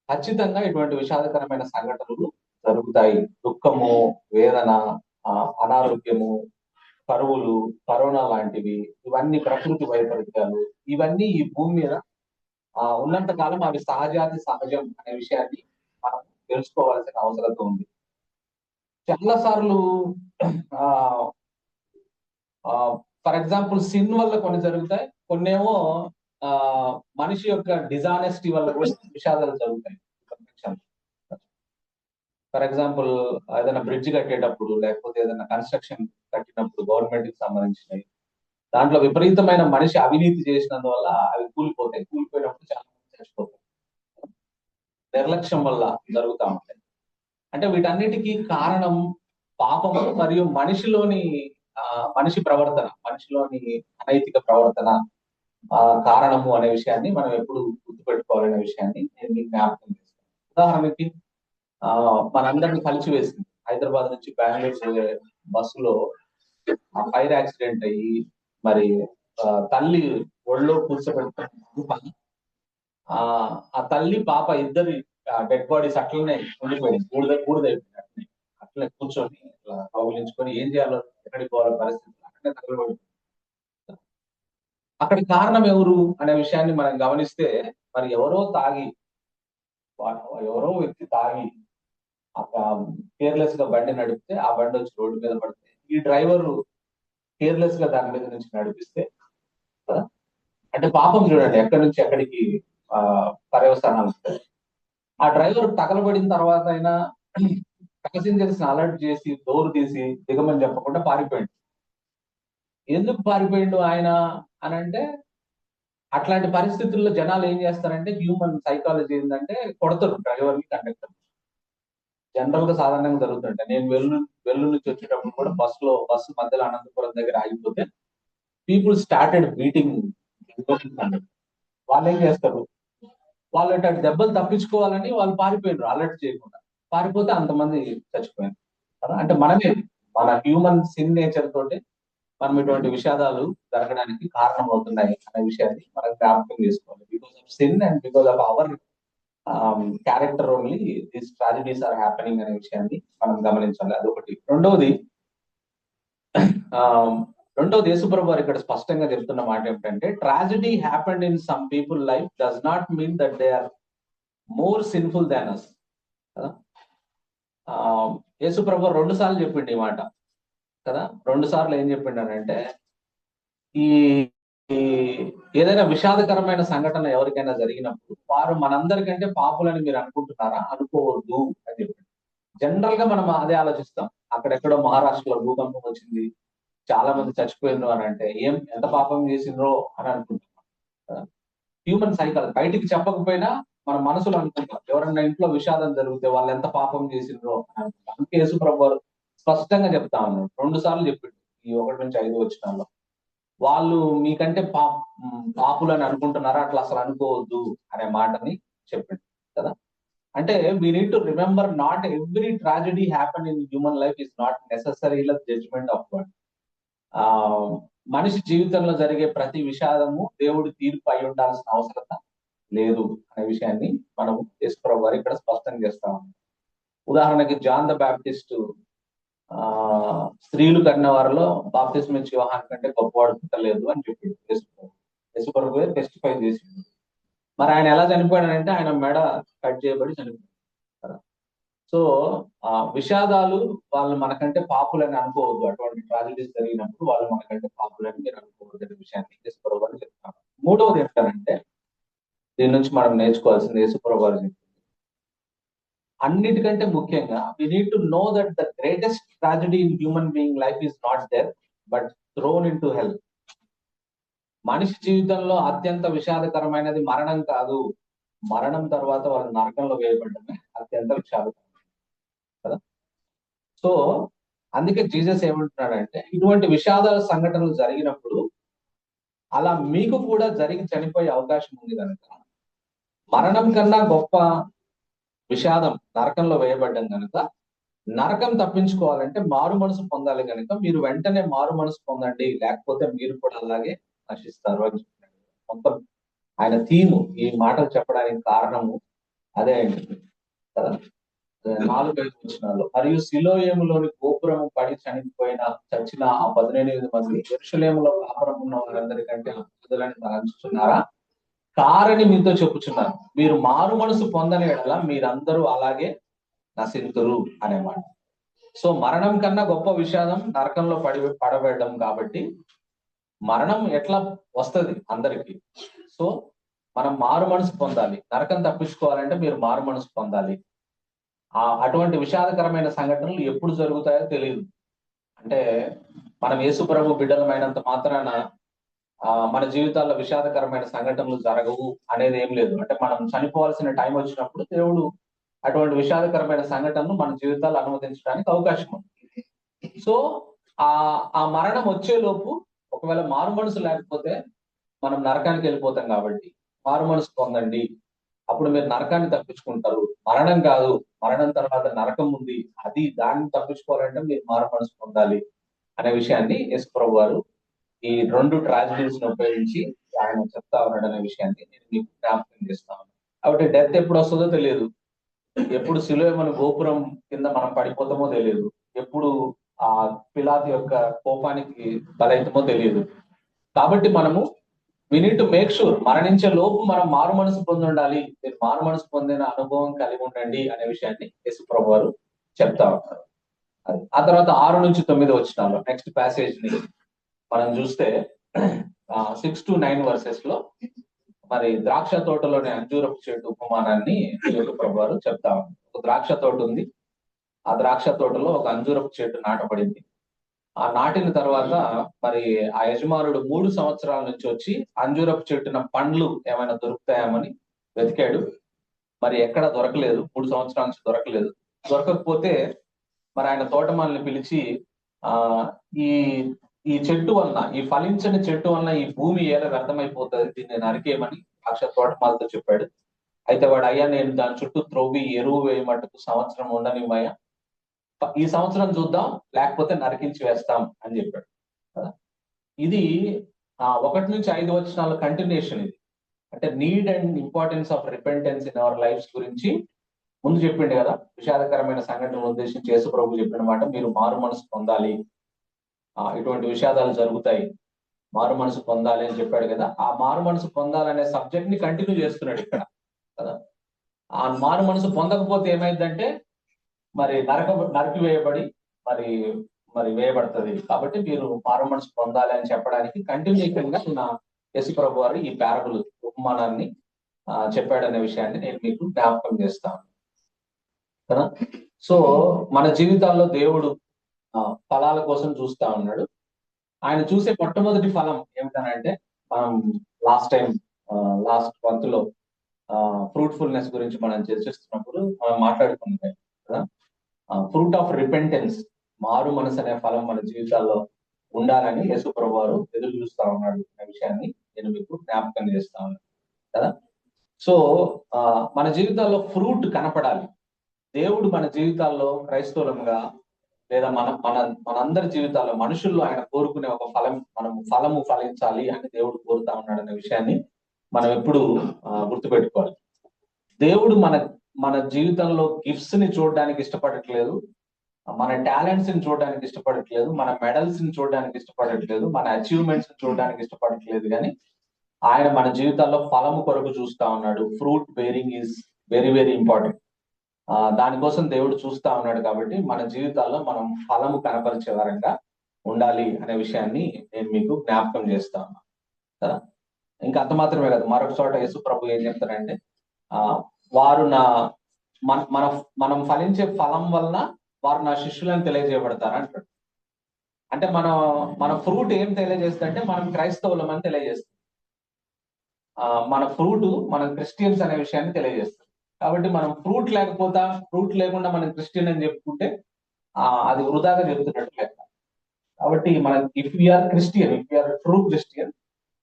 ఖచ్చితంగా ఇటువంటి విషాదకరమైన సంఘటనలు జరుగుతాయి. దుఃఖము, వేదన, అనారోగ్యము, కరువులు, కరోనా లాంటివి, ఇవన్నీ ప్రకృతి వైపరీత్యాలు, ఇవన్నీ ఈ భూమి మీద ఉన్నంత కాలం అవి సహజాతి సహజం అనే విషయాన్ని మనం తెలుసుకోవాల్సిన అవసరం ఉంది. చాలా సార్లు ఫర్ ఎగ్జాంపుల్ సిన్ వల్ల కొన్ని జరుగుతాయి, కొన్నేమో మనిషి యొక్క డిజానెస్టీ వల్ల కూడా విషాదాలు జరుగుతాయి. ఫర్ ఎగ్జాంపుల్ ఏదైనా బ్రిడ్జ్ కట్టేటప్పుడు, లేకపోతే ఏదైనా కన్స్ట్రక్షన్ కట్టినప్పుడు గవర్నమెంట్ కి సంబంధించినవి, దాంట్లో విపరీతమైన మనిషి అవినీతి చేసినందువల్ల అవి కూలిపోతాయి. కూలిపోయినప్పుడు చాలా మంది చచ్చిపోతారు. నిర్లక్ష్యం వల్ల జరుగుతా ఉంటాయి. అంటే వీటన్నిటికీ కారణం పాపము మరియు మనిషి ప్రవర్తన, మనిషిలోని అనైతిక ప్రవర్తన కారణము అనే విషయాన్ని మనం ఎప్పుడు గుర్తుపెట్టుకోవాలనే విషయాన్ని నేను మీకు జ్ఞాపకం చేస్తాను. ఉదాహరణకి మనందరినీ కలిసివేసింది. హైదరాబాద్ నుంచి బెంగళూరు పోయే బస్సులో ఫైర్ యాక్సిడెంట్ అయ్యి మరి తల్లి ఒళ్ళో కూర్చోబెట్టుకున్న ఆ తల్లి పాప ఇద్దరి డెడ్ బాడీస్ అట్లనే ఉండిపోయింది. బూడిదైపోయింది. అట్లనే కూర్చొని ఇట్లా కౌగిలించుకొని ఏం చేయాలో ఎక్కడికి పోవాలో పరిస్థితి అట్లనే తగలబడి. అక్కడ కారణం ఎవరు అనే విషయాన్ని మనం గమనిస్తే మరి ఎవరో వ్యక్తి తాగి కేర్లెస్ గా బండి నడిపితే ఆ బండి వచ్చి రోడ్డు మీద పడితే ఈ డ్రైవర్ కేర్లెస్ గా దాని మీద నుంచి నడిపిస్తే అంటే పాపం చూడండి ఎక్కడి నుంచి ఎక్కడికి పర్యవసానాలు ఉంటాయి. ఆ డ్రైవర్ తగలబడిన తర్వాత అయినా ప్యాసింజర్స్ అలర్ట్ చేసి డోర్ తీసి దిగమని చెప్పకుండా పారిపోయింది. ఎందుకు పారిపోయిండు ఆయన అని అంటే, అట్లాంటి పరిస్థితుల్లో జనాలు ఏం చేస్తారంటే, హ్యూమన్ సైకాలజీ ఏంటంటే కొడతారు డ్రైవర్ని, కండక్టర్. జనరల్ గా సాధారణంగా జరుగుతుంటాయి. నేను వెల్లుల్లి నుంచి వచ్చేటప్పుడు కూడా బస్సు మధ్యలో అనంతపురం దగ్గర ఆగిపోతే పీపుల్ స్టార్టెడ్ బీటింగ్. వాళ్ళు ఏం చేస్తారు, వాళ్ళు అటు దెబ్బలు తప్పించుకోవాలని వాళ్ళు పారిపోయినారు అలర్ట్ చేయకుండా. పారిపోతే అంతమంది చచ్చిపోయారు. అంటే మన హ్యూమన్ సిన్ నేచర్ తోటి మనం ఇటువంటి విషాదాలు జరగడానికి కారణం అవుతున్నాయి అనే విషయాన్ని మనం జ్ఞాపకం చేసుకోవాలి. Because of sin and because of our character only these tragedies are happening అనే విషయాన్ని మనం గమనించాలి. అదొకటి. రెండోది యేసుప్రభు వారు ఇక్కడ స్పష్టంగా చెప్తున్న మాట ఏమిటంటే, tragedy happened in some people life does not mean that they are more sinful than us. యేసుప్రభు 2 సార్లు చెప్పిండు ఈ మాట కదా. 2 సార్లు ఏం చెప్పిండనంటే, ఈ ఏదైనా విషాదకరమైన సంఘటన ఎవరికైనా జరిగినప్పుడు వారు మనందరికంటే పాపులని మీరు అనుకుంటున్నారా? అనుకోవద్దు అని చెప్పి. జనరల్ గా మనం అదే ఆలోచిస్తాం. అక్కడెక్కడో మహారాష్ట్రలో భూకంపం వచ్చింది, చాలా మంది చచ్చిపోయినరు అని అంటే ఎంత పాపం చేసిండ్రో అని అనుకుంటున్నాం. హ్యూమన్ సైకాలజీ బయటికి చెప్పకపోయినా మన మనసులో అనుకుంటాం, ఎవరన్నా ఇంట్లో విషాదం జరిగితే వాళ్ళు ఎంత పాపం చేసిండ్రో అని అనుకుంటాం. అందుకే యేసుప్రభు వారు స్పష్టంగా చెప్తా ఉన్నాడు. 2 సార్లు చెప్పిండు ఈ 1 నుంచి 5 వచనాల్లో. వాళ్ళు మీకంటే పాపులని అనుకుంటున్నారా? అట్లా అసలు అనుకోవద్దు అనే మాటని చెప్పిండు కదా. అంటే we need to remember not every tragedy happen in human life is not necessary judgement of God. మనిషి జీవితంలో జరిగే ప్రతి విషాదము దేవుడి తీర్పు అయి ఉండాల్సిన అవసరత లేదు అనే విషయాన్ని మనం యేసుప్రభు వారు ఇక్కడ స్పష్టం చేస్తా ఉన్నాం. ఉదాహరణకి జాన్ ద బ్యాప్టిస్ట్ స్త్రీలు కన్న వారిలో బాప్తిస్మ ఇచ్చే యోహాను కంటే గొప్పవాడు పుట్టలేదు అని చెప్పిండు యేసుప్రభు టెస్టిఫై చేసిండు. మరి ఆయన ఎలా చనిపోయాడంటే ఆయన మెడ కట్ చేయబడి చనిపోయాడు. సో విషాదాలు వాళ్ళు మనకంటే పాపులని అనుకోవద్దు. అటువంటి ట్రాజడీస్ జరిగినప్పుడు వాళ్ళు మనకంటే పాపులని మీరు అనుకోవద్దు అనే విషయాన్ని యేసుప్రభు వారు చెప్తారు. 3వది ఏంటంటే, దీని నుంచి మనం నేర్చుకోవాల్సింది యేసుప్రభు వారు చెప్తుంది, అన్నిటికంటే ముఖ్యంగా we need to know that the greatest tragedy in human being life is not death but thrown into hell. మనిషి జీవితంలో అత్యంత విషాదకరమైనది మరణం కాదు, మరణం తర్వాత వాళ్ళు నరకంలో వేయబడమే అత్యంత విషాదకరం కదా. సో అందుకే జీసస్ ఏమంటున్నాడంటే, ఇటువంటి విషాద సంఘటనలు జరిగినప్పుడు అలా మీకు కూడా జరిగి చనిపోయే అవకాశం ఉంది కనుక, మరణం కన్నా గొప్ప విషాదం నరకంలో వేయబడ్డం కనుక, నరకం తప్పించుకోవాలంటే మారు మనసు పొందాలి కనుక మీరు వెంటనే మారు మనసు పొందండి, లేకపోతే మీరు కూడా అలాగే నశిస్తారు అని చెప్పాడు. మొత్తం ఆయన థీము ఈ మాటలు చెప్పడానికి కారణము అదే అయింది కదా. 4-5 వచనాల్లో, మరియు సిలోయేములోని గోపురము పడి చచ్చిన ఆ 18 మంది యెరూషలేములో కాపురం ఉన్న వారందరికంటే అద్భుతులని తలంచుతున్నారా? కారని మీతో చెప్పుచున్నారు, మీరు మారు మనసు పొందని ఎడల మీరందరూ అలాగే నశింతురు అనేమాట. సో మరణం కన్నా గొప్ప విషాదం నరకంలో పడబెట్టడం కాబట్టి మరణం ఎట్లా వస్తుంది అందరికి. సో మనం మారు మనసు పొందాలి. నరకం తప్పించుకోవాలంటే మీరు మారు మనసు పొందాలి. అటువంటి విషాదకరమైన సంఘటనలు ఎప్పుడు జరుగుతాయో తెలియదు. అంటే మనం యేసుప్రభు బిడ్డలమైనంత మాత్రాన మన జీవితాల్లో విషాదకరమైన సంఘటనలు జరగవు అనేది ఏం లేదు. అంటే మనం చనిపోవాల్సిన టైం వచ్చినప్పుడు దేవుడు అటువంటి విషాదకరమైన సంఘటనను మన జీవితాల్లో అనుమతించడానికి అవకాశం ఉంది. సో ఆ ఆ మరణం వచ్చేలోపు ఒకవేళ మారు మనసు లేకపోతే మనం నరకానికి వెళ్ళిపోతాం కాబట్టి మారు మనసు పొందండి. అప్పుడు మీరు నరకాన్ని తప్పించుకుంటారు. మరణం కాదు, మరణం తర్వాత నరకం ఉంది. దాన్ని తప్పించుకోవాలంటే మీరు మారు మనసు పొందాలి అనే విషయాన్ని యేసు ప్రభు వారు ఈ 2 ట్రాజడీస్ ని ఉపయోగించి ఆయన చెప్తా ఉన్నాడు అనే విషయాన్ని నేను మీకు జ్ఞాపకం చేస్తాను. కాబట్టి డెత్ ఎప్పుడు వస్తుందో తెలియదు. ఎప్పుడు సిలువ మన గోపురం కింద మనం పడిపోతామో తెలియదు. ఎప్పుడు ఆ పిలాతు యొక్క కోపానికి బలైతమో తెలియదు. కాబట్టి మనము we need to make sure మరణించే లోపు మనం మారు మనసు పొంది ఉండాలి. మీరు మారు మనసు పొందిన అనుభవం కలిగి ఉండండి అనే విషయాన్ని యేసు ప్రభు వారు చెప్తా ఉన్నారు. ఆ తర్వాత 6 నుంచి 9 వచనాలు నెక్స్ట్ ప్యాసేజ్ ని మనం చూస్తే 6 to 9 వర్సెస్ లో మరి ద్రాక్ష తోటలోని అంజూరపు చెట్టు ఉపమానాన్ని యేసు ప్రభు వారు చెప్తా ఉన్నారు. ఒక ద్రాక్ష తోట ఉంది. ఆ ద్రాక్ష తోటలో ఒక అంజూరపు చెట్టు నాటబడింది. ఆ నాటిన తర్వాత మరి ఆ యజమానుడు 3 సంవత్సరాల నుంచి వచ్చి అంజూరపు చెట్టున పండ్లు ఏమైనా దొరుకుతాయేమని వెతికాడు. మరి ఎక్కడ దొరకలేదు. 3 సంవత్సరాల నుంచి దొరకలేదు. దొరకకపోతే మరి ఆయన తోటమాలిని పిలిచి ఆ ఈ ఈ చెట్టు వలన, ఈ ఫలించని చెట్టు వలన ఈ భూమి ఎలా వ్యర్థమైపోతుంది, దీన్ని నరికేయమని తోటమాలతో చెప్పాడు. అయితే వాడు, అయ్యా నేను దాని చుట్టూ త్రవ్వి ఎరువు వేయమట్టుకు సంవత్సరం ఉండనివ్వయ్యా, ఈ సంవత్సరం చూద్దాం, లేకపోతే నరికించి వేస్తాం అని చెప్పాడు కదా. ఇది 1 నుంచి 5 వచనాల కంటిన్యూషన్. ఇది అంటే need and importance of repentance in our lives గురించి ముందు చెప్పిండు కదా. విషాదకరమైన సంఘటనలు ఉద్దేశించి యేసు ప్రభు చెప్పిన మాట, మీరు మారు మనసు పొందాలి, ఇటువంటి విషాదాలు జరుగుతాయి, మారు మనసు పొందాలి అని చెప్పాడు కదా. ఆ మారు మనసు పొందాలనే సబ్జెక్ట్ ని కంటిన్యూ చేస్తున్నాడు ఇక్కడ కదా. ఆ మారు మనసు పొందకపోతే ఏమైందంటే మరి నరికి వేయబడి మరి మరి వేయబడుతుంది. కాబట్టి మీరు మారు మనసు పొందాలి అని చెప్పడానికి కంటిన్యూగా యేసు ప్రభు వారు ఈ పారబుల్ ఉపమానాన్ని చెప్పాడనే విషయాన్ని నేను మీకు జ్ఞాపకం చేస్తాను కదా. సో మన జీవితాల్లో దేవుడు ఫలాల కోసం చూస్తా ఉన్నాడు. ఆయన చూసే మొట్టమొదటి ఫలం ఏమిటనంటే, మనం లాస్ట్ మంత్ లో ఫ్రూట్ఫుల్నెస్ గురించి మనం చర్చిస్తున్నప్పుడు మనం మాట్లాడుకుంటాం కదా. ఫ్రూట్ ఆఫ్ రిపెంటెన్స్, మారు మనసు అనే ఫలం మన జీవితాల్లో ఉండాలని యేసు ప్రభు వారు ఎదురు చూస్తా ఉన్నాడు అనే విషయాన్ని నేను మీకు జ్ఞాపకం చేస్తా ఉన్నాను కదా. సో మన జీవితాల్లో ఫ్రూట్ కనపడాలి. దేవుడు మన జీవితాల్లో క్రైస్తవులంగా లేదా మనందరి జీవితాల్లో మనుషుల్లో ఆయన కోరుకునే ఒక ఫలము ఫలించాలి అని దేవుడు కోరుతా ఉన్నాడు అనే విషయాన్ని మనం ఎప్పుడు గుర్తుపెట్టుకోవాలి. దేవుడు మన జీవితంలో గిఫ్ట్స్ ని చూడడానికి ఇష్టపడట్లేదు, మన టాలెంట్స్ ని చూడడానికి ఇష్టపడట్లేదు, మన మెడల్స్ ని చూడడానికి ఇష్టపడట్లేదు, మన అచీవ్మెంట్స్ ని చూడడానికి ఇష్టపడట్లేదు. కానీ ఆయన మన జీవితాల్లో ఫలము కొరకు చూస్తా ఉన్నాడు. Fruit bearing is very very important. దానికోసం దేవుడు చూస్తా ఉన్నాడు. కాబట్టి మన జీవితాల్లో మనం ఫలము కనపరిచే వారంగా ఉండాలి అనే విషయాన్ని నేను మీకు జ్ఞాపకం చేస్తా ఉన్నా కదా. ఇంకా అంత మాత్రమే కదా, మరొక చోట యేసు ప్రభు ఏం చెప్తారంటే, వారు మనం ఫలించే ఫలం వలన వారు నా శిష్యులను తెలియజేయబడతారు అంటాడు. అంటే మన ఫ్రూట్ ఏం తెలియజేస్తుందంటే మనం క్రైస్తవులం అని తెలియజేస్తుంది. మన ఫ్రూట్ మనం క్రిస్టియన్స్ అనే విషయాన్ని తెలియజేస్తుంది. కాబట్టి మనం ఫ్రూట్ లేకుండా మనం క్రిస్టియన్ అని చెప్పుకుంటే అది వృధాగా చెప్తున్నట్టు లెక్క. కాబట్టి if you're Christian, if you're true Christian,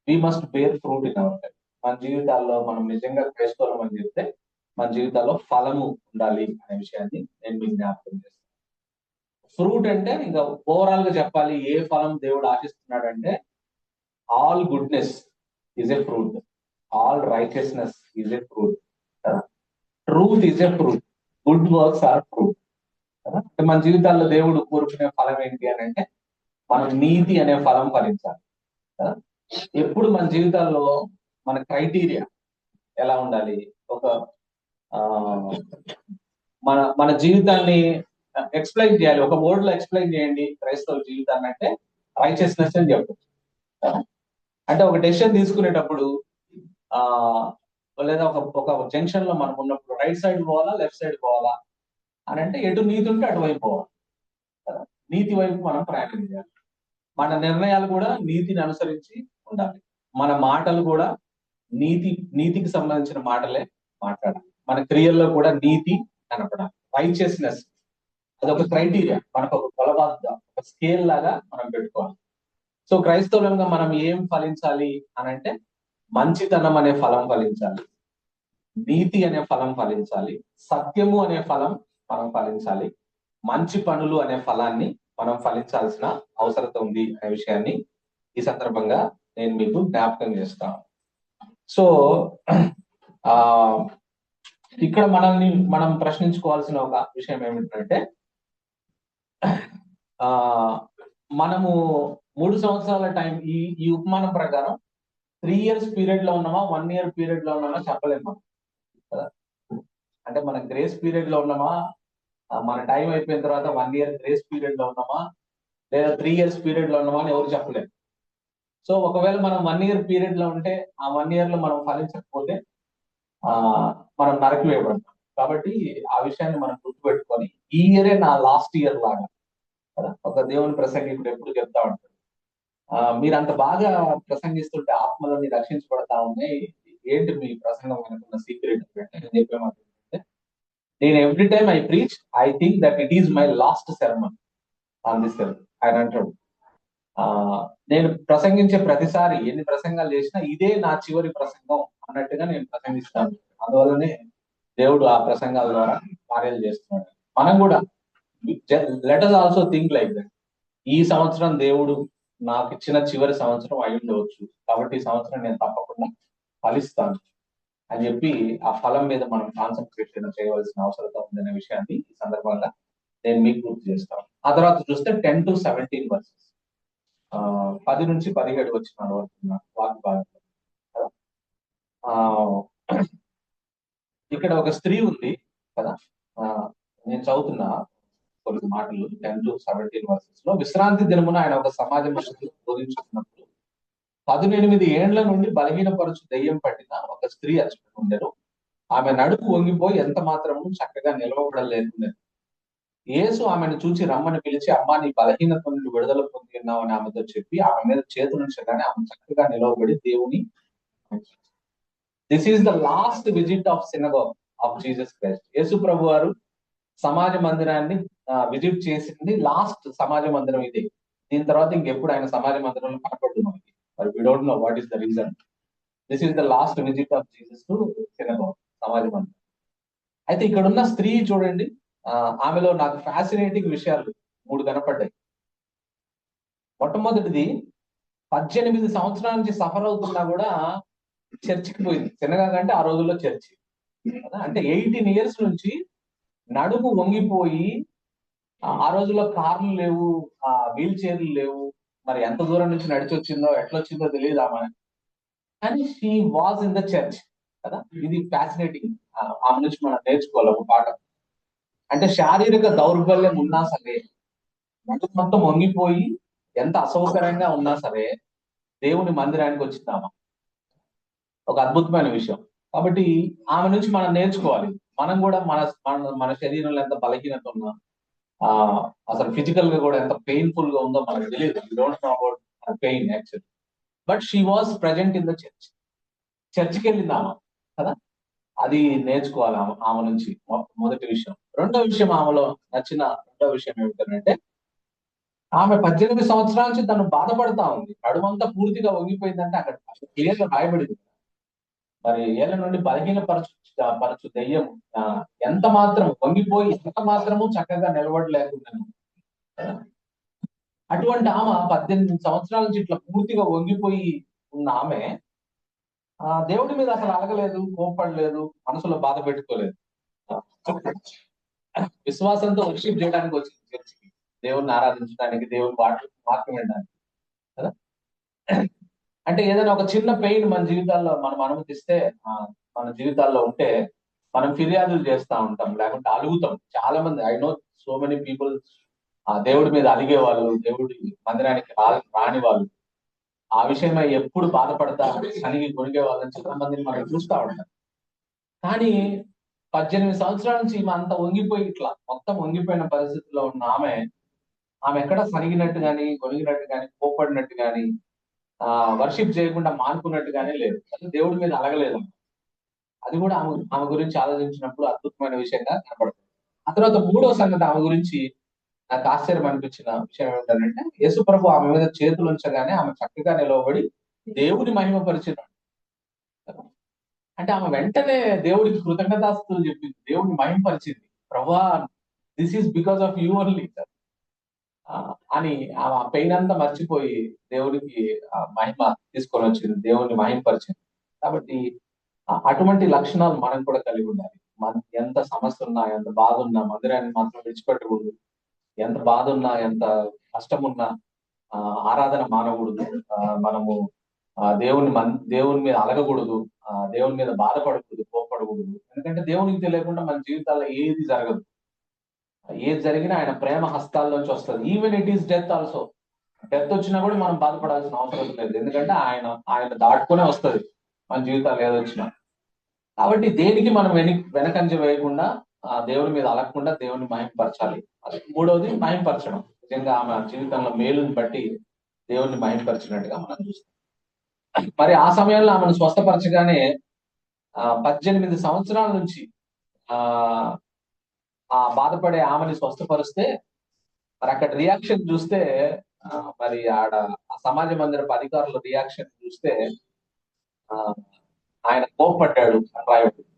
we must bear fruit in our life. మన జీవితాల్లో మనం నిజంగా క్రైస్తవులం అని చెప్తే మన జీవితాల్లో ఫలము ఉండాలి అనే విషయాన్ని నేను మీకు జ్ఞాపకం చేస్తాను. ఫ్రూట్ అంటే ఇంకా ఓవరాల్ గా చెప్పాలి, ఏ ఫలం దేవుడు ఆశిస్తున్నాడు అంటే, all goodness is a fruit, all righteousness is a fruit, truth is a fruit, good works or fruit. మన జీవితాల్లో దేవుడు కోరుకునే ఫలం ఏంటి అని అంటే, మనం నీతి అనే ఫలం ఫలించాలి. ఎప్పుడు మన జీవితాల్లో మన క్రైటీరియా ఎలా ఉండాలి? ఒక మన జీవితాన్ని ఎక్స్ప్లెయిన్ చేయాలి. ఒక వర్డ్ లో ఎక్స్ప్లెయిన్ చేయండి క్రైస్తవ జీవితాన్ని అంటే రైచియస్నెస్ అని చెప్పచ్చు. అంటే ఒక డెసిషన్ తీసుకునేటప్పుడు లేదా ఒక జంక్షన్ లో మనం ఉన్నప్పుడు రైట్ సైడ్ పోవాలా, లెఫ్ట్ సైడ్ పోవాలా అని అంటే, ఎటు నీతి ఉంటే అటువైపు పోవాలి కదా. నీతి వైపు మనం ప్రయాణం చేయాలి. మన నిర్ణయాలు కూడా నీతిని అనుసరించి ఉండాలి. మన మాటలు కూడా నీతికి సంబంధించిన మాటలే మాట్లాడాలి. మన క్రియల్లో కూడా నీతి కనపడాలి. రైచియస్నెస్ అదొక క్రైటీరియా, మనకు ఒక కొలబాద్ద, ఒక స్కేల్ లాగా మనం పెట్టుకోవాలి. సో క్రైస్తవులంగా మనం ఏం ఫలించాలి అని అంటే, మంచితనం అనే ఫలం ఫలించాలి, నీతి అనే ఫలం ఫలించాలి, సత్యము అనే ఫలం మనం ఫలించాలి, మంచి పనులు అనే ఫలాన్ని మనం ఫలించాల్సిన అవసరం ఉంది అనే విషయాన్ని ఈ సందర్భంగా నేను మీకు జ్ఞాపకం చేస్తాను. సో ఆ ఇక్కడ మనం ప్రశ్నించుకోవాల్సిన ఒక విషయం ఏమిటంటే, మనము 3 సంవత్సరాల టైం ఈ ఉపమానం ప్రకారం 3 years పీరియడ్ లో ఉన్నామా, 1 year పీరియడ్ లో ఉన్నామా చెప్పలేము మనం కదా. అంటే మన గ్రేస్ పీరియడ్ లో ఉన్నామా, మన టైం అయిపోయిన తర్వాత 1 year గ్రేస్ పీరియడ్ లో ఉన్నామా, లేదా 3 years పీరియడ్ లో ఉన్నామా అని ఎవరు చెప్పలేము. సో ఒకవేళ మనం 1 year పీరియడ్ లో ఉంటే, ఆ 1 year లో మనం ఫలించకపోతే మనం నరకి వేయబడతాం. కాబట్టి ఆ విషయాన్ని మనం గుర్తుపెట్టుకొని, ఈ ఇయరే నా లాస్ట్ ఇయర్ లాగా కదా. ఒక దేవుని ప్రసంగికుడు ఎప్పుడు చెప్తా ఉంటాడు, మీరు అంత బాగా ప్రసంగిస్తుంటే ఆత్మలని రక్షించబడతా ఉన్నాయి, ఏంటి మీ ప్రసంగం వెనుకున్న సీక్రెట్ నేను చెప్పేమంటే, నేను every time I preach I think that it is my last sermon on this earth ఆయన అంటాడు. నేను ప్రసంగించే ప్రతిసారి ఎన్ని ప్రసంగాలు చేసినా ఇదే నా చివరి ప్రసంగం అన్నట్టుగా నేను ప్రసంగిస్తాను. అందువల్లనే దేవుడు ఆ ప్రసంగాల ద్వారా కార్యాలు చేస్తున్నాడు. మనం కూడా let us also think like that. ఈ సంవత్సరం దేవుడు నాకు ఇచ్చిన చివరి సంవత్సరం అయి ఉండవచ్చు, కాబట్టి ఈ సంవత్సరం నేను తప్పకుండా ఫలిస్తాను అని చెప్పి ఆ ఫలం మీద మనం కాన్సన్ట్రేషన్ చేయవలసిన అవసరం ఉందనే విషయాన్ని ఈ సందర్భంగా నేను మీకు గుర్తు చేస్తాను. ఆ తర్వాత చూస్తే 10 to 17 వర్సెస్, 10 నుంచి 17 వచ్చిన వాక్ భాగం. ఇక్కడ ఒక స్త్రీ ఉంది కదా, నేను చదువుతున్నా కొన్ని మాటలు 10 to 17 వర్సెస్ లో. విశ్రాంతి దినమున ఆయన ఒక సమాజ మనుషులు బోధించుకున్నప్పుడు 18 ఏండ్ల నుండి బలహీనపరచు దెయ్యం పట్టిన ఒక స్త్రీ ఉండెను. ఆమె నడుపు వంగిపోయి ఎంత మాత్రము చక్కగా నిలవబడలేకున్నది. యేసు ఆమెను చూచి రమ్మని పిలిచి, అమ్మా నీ బలహీనత నుండి విడుదల పొంది ఉన్నావు అని ఆమెతో చెప్పి ఆమె మీద చేతులుంచగానే ఆమె చక్కగా నిలవబడి దేవుని. This is the last visit of synagogue of Jesus Christ. యేసు ప్రభు వారు సమాజ మందిరాన్ని విజిట్ చేసింది లాస్ట్ సమాజ మందిరం ఇది. దీని తర్వాత ఇంకెప్పుడు ఆయన సమాజ మందిరంలో కనపడ్డు మనకి. మరి we don't know what is the reason. This is the last visit of Jesus to synagogue, సమాజ మందిరం. అయితే ఇక్కడ ఉన్న స్త్రీ చూడండి, ఆమెలో నాకు ఫ్యాసినేటింగ్ విషయాలు 3 కనపడ్డాయి. మొట్టమొదటిది, 18 సంవత్సరాల నుంచి సఫర్ అవుతున్నా కూడా చర్చికి పోయింది. సినగాగ్ అంటే ఆ రోజుల్లో చర్చి. అంటే 18 years నుంచి నడుము వంగిపోయి, ఆ రోజుల్లో కార్లు లేవు, వీల్ చైర్లు లేవు, మరి ఎంత దూరం నుంచి నడిచి వచ్చిందో ఎట్లొచ్చిందో తెలియదు ఆమె, కానీ she was in the church కదా. ఇది ఫ్యాసినేటింగ్. ఆమె నుంచి మనం నేర్చుకోవాలి ఒక పాఠం. అంటే శారీరక దౌర్బల్యం ఉన్నా సరే, నడుము మొత్తం వంగిపోయి ఎంత అసౌకర్యంగా ఉన్నా సరే దేవుని మందిరానికి వచ్చిందామా, ఒక అద్భుతమైన విషయం. కాబట్టి ఆమె నుంచి మనం నేర్చుకోవాలి. మనం కూడా మన శరీరంలో ఎంత బలహీనత ఉన్నా, అసలు ఫిజికల్ గా కూడా ఎంత పెయిన్ఫుల్ గా ఉందో మనకు తెలియదు. You don't know about pain actually. But she was present in the church. చర్చ్కి వెళ్ళింది ఆమె కదా. అది నేర్చుకోవాలి ఆమె నుంచి, మొదటి విషయం. రెండో విషయం, ఆమెలో నచ్చిన రెండో విషయం ఏమిటంటే, ఆమె 18 సంవత్సరాల నుంచి తను బాధపడతా ఉంది. నడుమంతా పూర్తిగా వంగిపోయిందంటే అక్కడ క్లియర్ గా రాయబడింది. మరి ఏళ్ళ నుండి పరచు దెయ్యం ఎంత మాత్రం వంగిపోయి ఎంత మాత్రము చక్కగా నిలబడలేకున్నాను. అటువంటి ఆమె 18 సంవత్సరాల నుంచి ఇట్లా పూర్తిగా వంగిపోయి ఉన్న ఆమె దేవుడి మీద అసలు అలగలేదు, కోపడలేదు, మనసులో బాధ పెట్టుకోలేదు. విశ్వాసంతో వర్షిప్ చేయడానికి వచ్చింది చర్చికి, దేవుడిని ఆరాధించడానికి, దేవుని వాక్యం వినడానికి కదా. అంటే ఏదైనా ఒక చిన్న పెయిన్ మన జీవితాల్లో మనం అనుమతిస్తే, మన జీవితాల్లో ఉంటే మనం ఫిర్యాదులు చేస్తూ ఉంటాం, లేకుంటే అలుగుతాం. చాలా మంది, I know so many people దేవుడి మీద అలిగే వాళ్ళు, దేవుడి మందిరానికి రాని వాళ్ళు, ఆ విషయమై ఎప్పుడు బాధపడతా కలిగి కొనిగే వాళ్ళని చాలా మందిని మనం చూస్తూ ఉంటాం. కానీ 18 సంవత్సరాల నుంచి అంత వంగిపోయి, ఇట్లా మొత్తం వంగిపోయిన పరిస్థితిలో ఉన్న ఆమె ఎక్కడ సనిగినట్టు కానీ, కొనిగినట్టు కానీ, కోపడినట్టు కానీ, వర్షిప్ చేయకుండా మానుకున్నట్టుగానే లేదు, అది దేవుడి మీద అలగలేదు. అది కూడా ఆమె గురించి ఆలోచించినప్పుడు అద్భుతమైన విషయంగా కనపడుతుంది. ఆ తర్వాత మూడో సంగతి ఆమె గురించి నాకు ఆశ్చర్యం అనిపించిన విషయం ఏమిటంటే, యేసు ప్రభు ఆమె మీద చేతులు ఉంచగానే ఆమె చక్కగా నిలవబడి దేవుని మహిమపరిచినాడు. అంటే ఆమె వెంటనే దేవుడికి కృతజ్ఞతాస్తుతులు చెప్పింది, దేవుడిని మహిమపరిచింది. ప్రభా, this is because of you only అని ఆ పెయిన్ అంతా మర్చిపోయి దేవుడికి మహిమ తీసుకొని వచ్చింది, దేవుడిని మహిమపరిచింది. కాబట్టి అటువంటి లక్షణాలు మనం కూడా కలిగి ఉండాలి. మనకి ఎంత సమస్య ఉన్నా, ఎంత బాధ ఉన్నా మందిరాన్ని మాత్రం విడిచిపెట్టకూడదు. ఎంత బాధ ఉన్నా, ఎంత కష్టం ఉన్నా ఆరాధన మానకూడదు. మనము దేవుని మీద అలగకూడదు, దేవుని మీద బాధపడకూడదు, కోపడకూడదు. ఎందుకంటే దేవునికి తెలియకుండా మన జీవితాల్లో ఏది జరగదు. ఏది జరిగినా ఆయన ప్రేమ హస్తాల్లోంచి వస్తుంది. Even it is death also. Death వచ్చినా కూడా మనం బాధపడాల్సిన అవసరం లేదు, ఎందుకంటే ఆయన దాటుకునే వస్తుంది మన జీవితాలు ఏదొచ్చినా. కాబట్టి దేనికి మనం వెనకంజ వేయకుండా దేవుని మీద అలగకుండా దేవుని మహింపరచాలి. మూడవది మహింపరచడం. నిజంగా ఆమె జీవితంలో మేలుని బట్టి దేవుని మహింపరిచినట్టుగా మనం చూస్తాం. మరి ఆ సమయంలో ఆమెను స్వస్థపరచగానే 18 సంవత్సరాల నుంచి బాధపడే ఆమెని స్వస్థపరిస్తే, మరి అక్కడ రియాక్షన్ చూస్తే, మరి ఆడ సమాజ మందిరపు అధికారుల రియాక్షన్ చూస్తే ఆయన కోపపడ్డాడు అని రాయబడింది.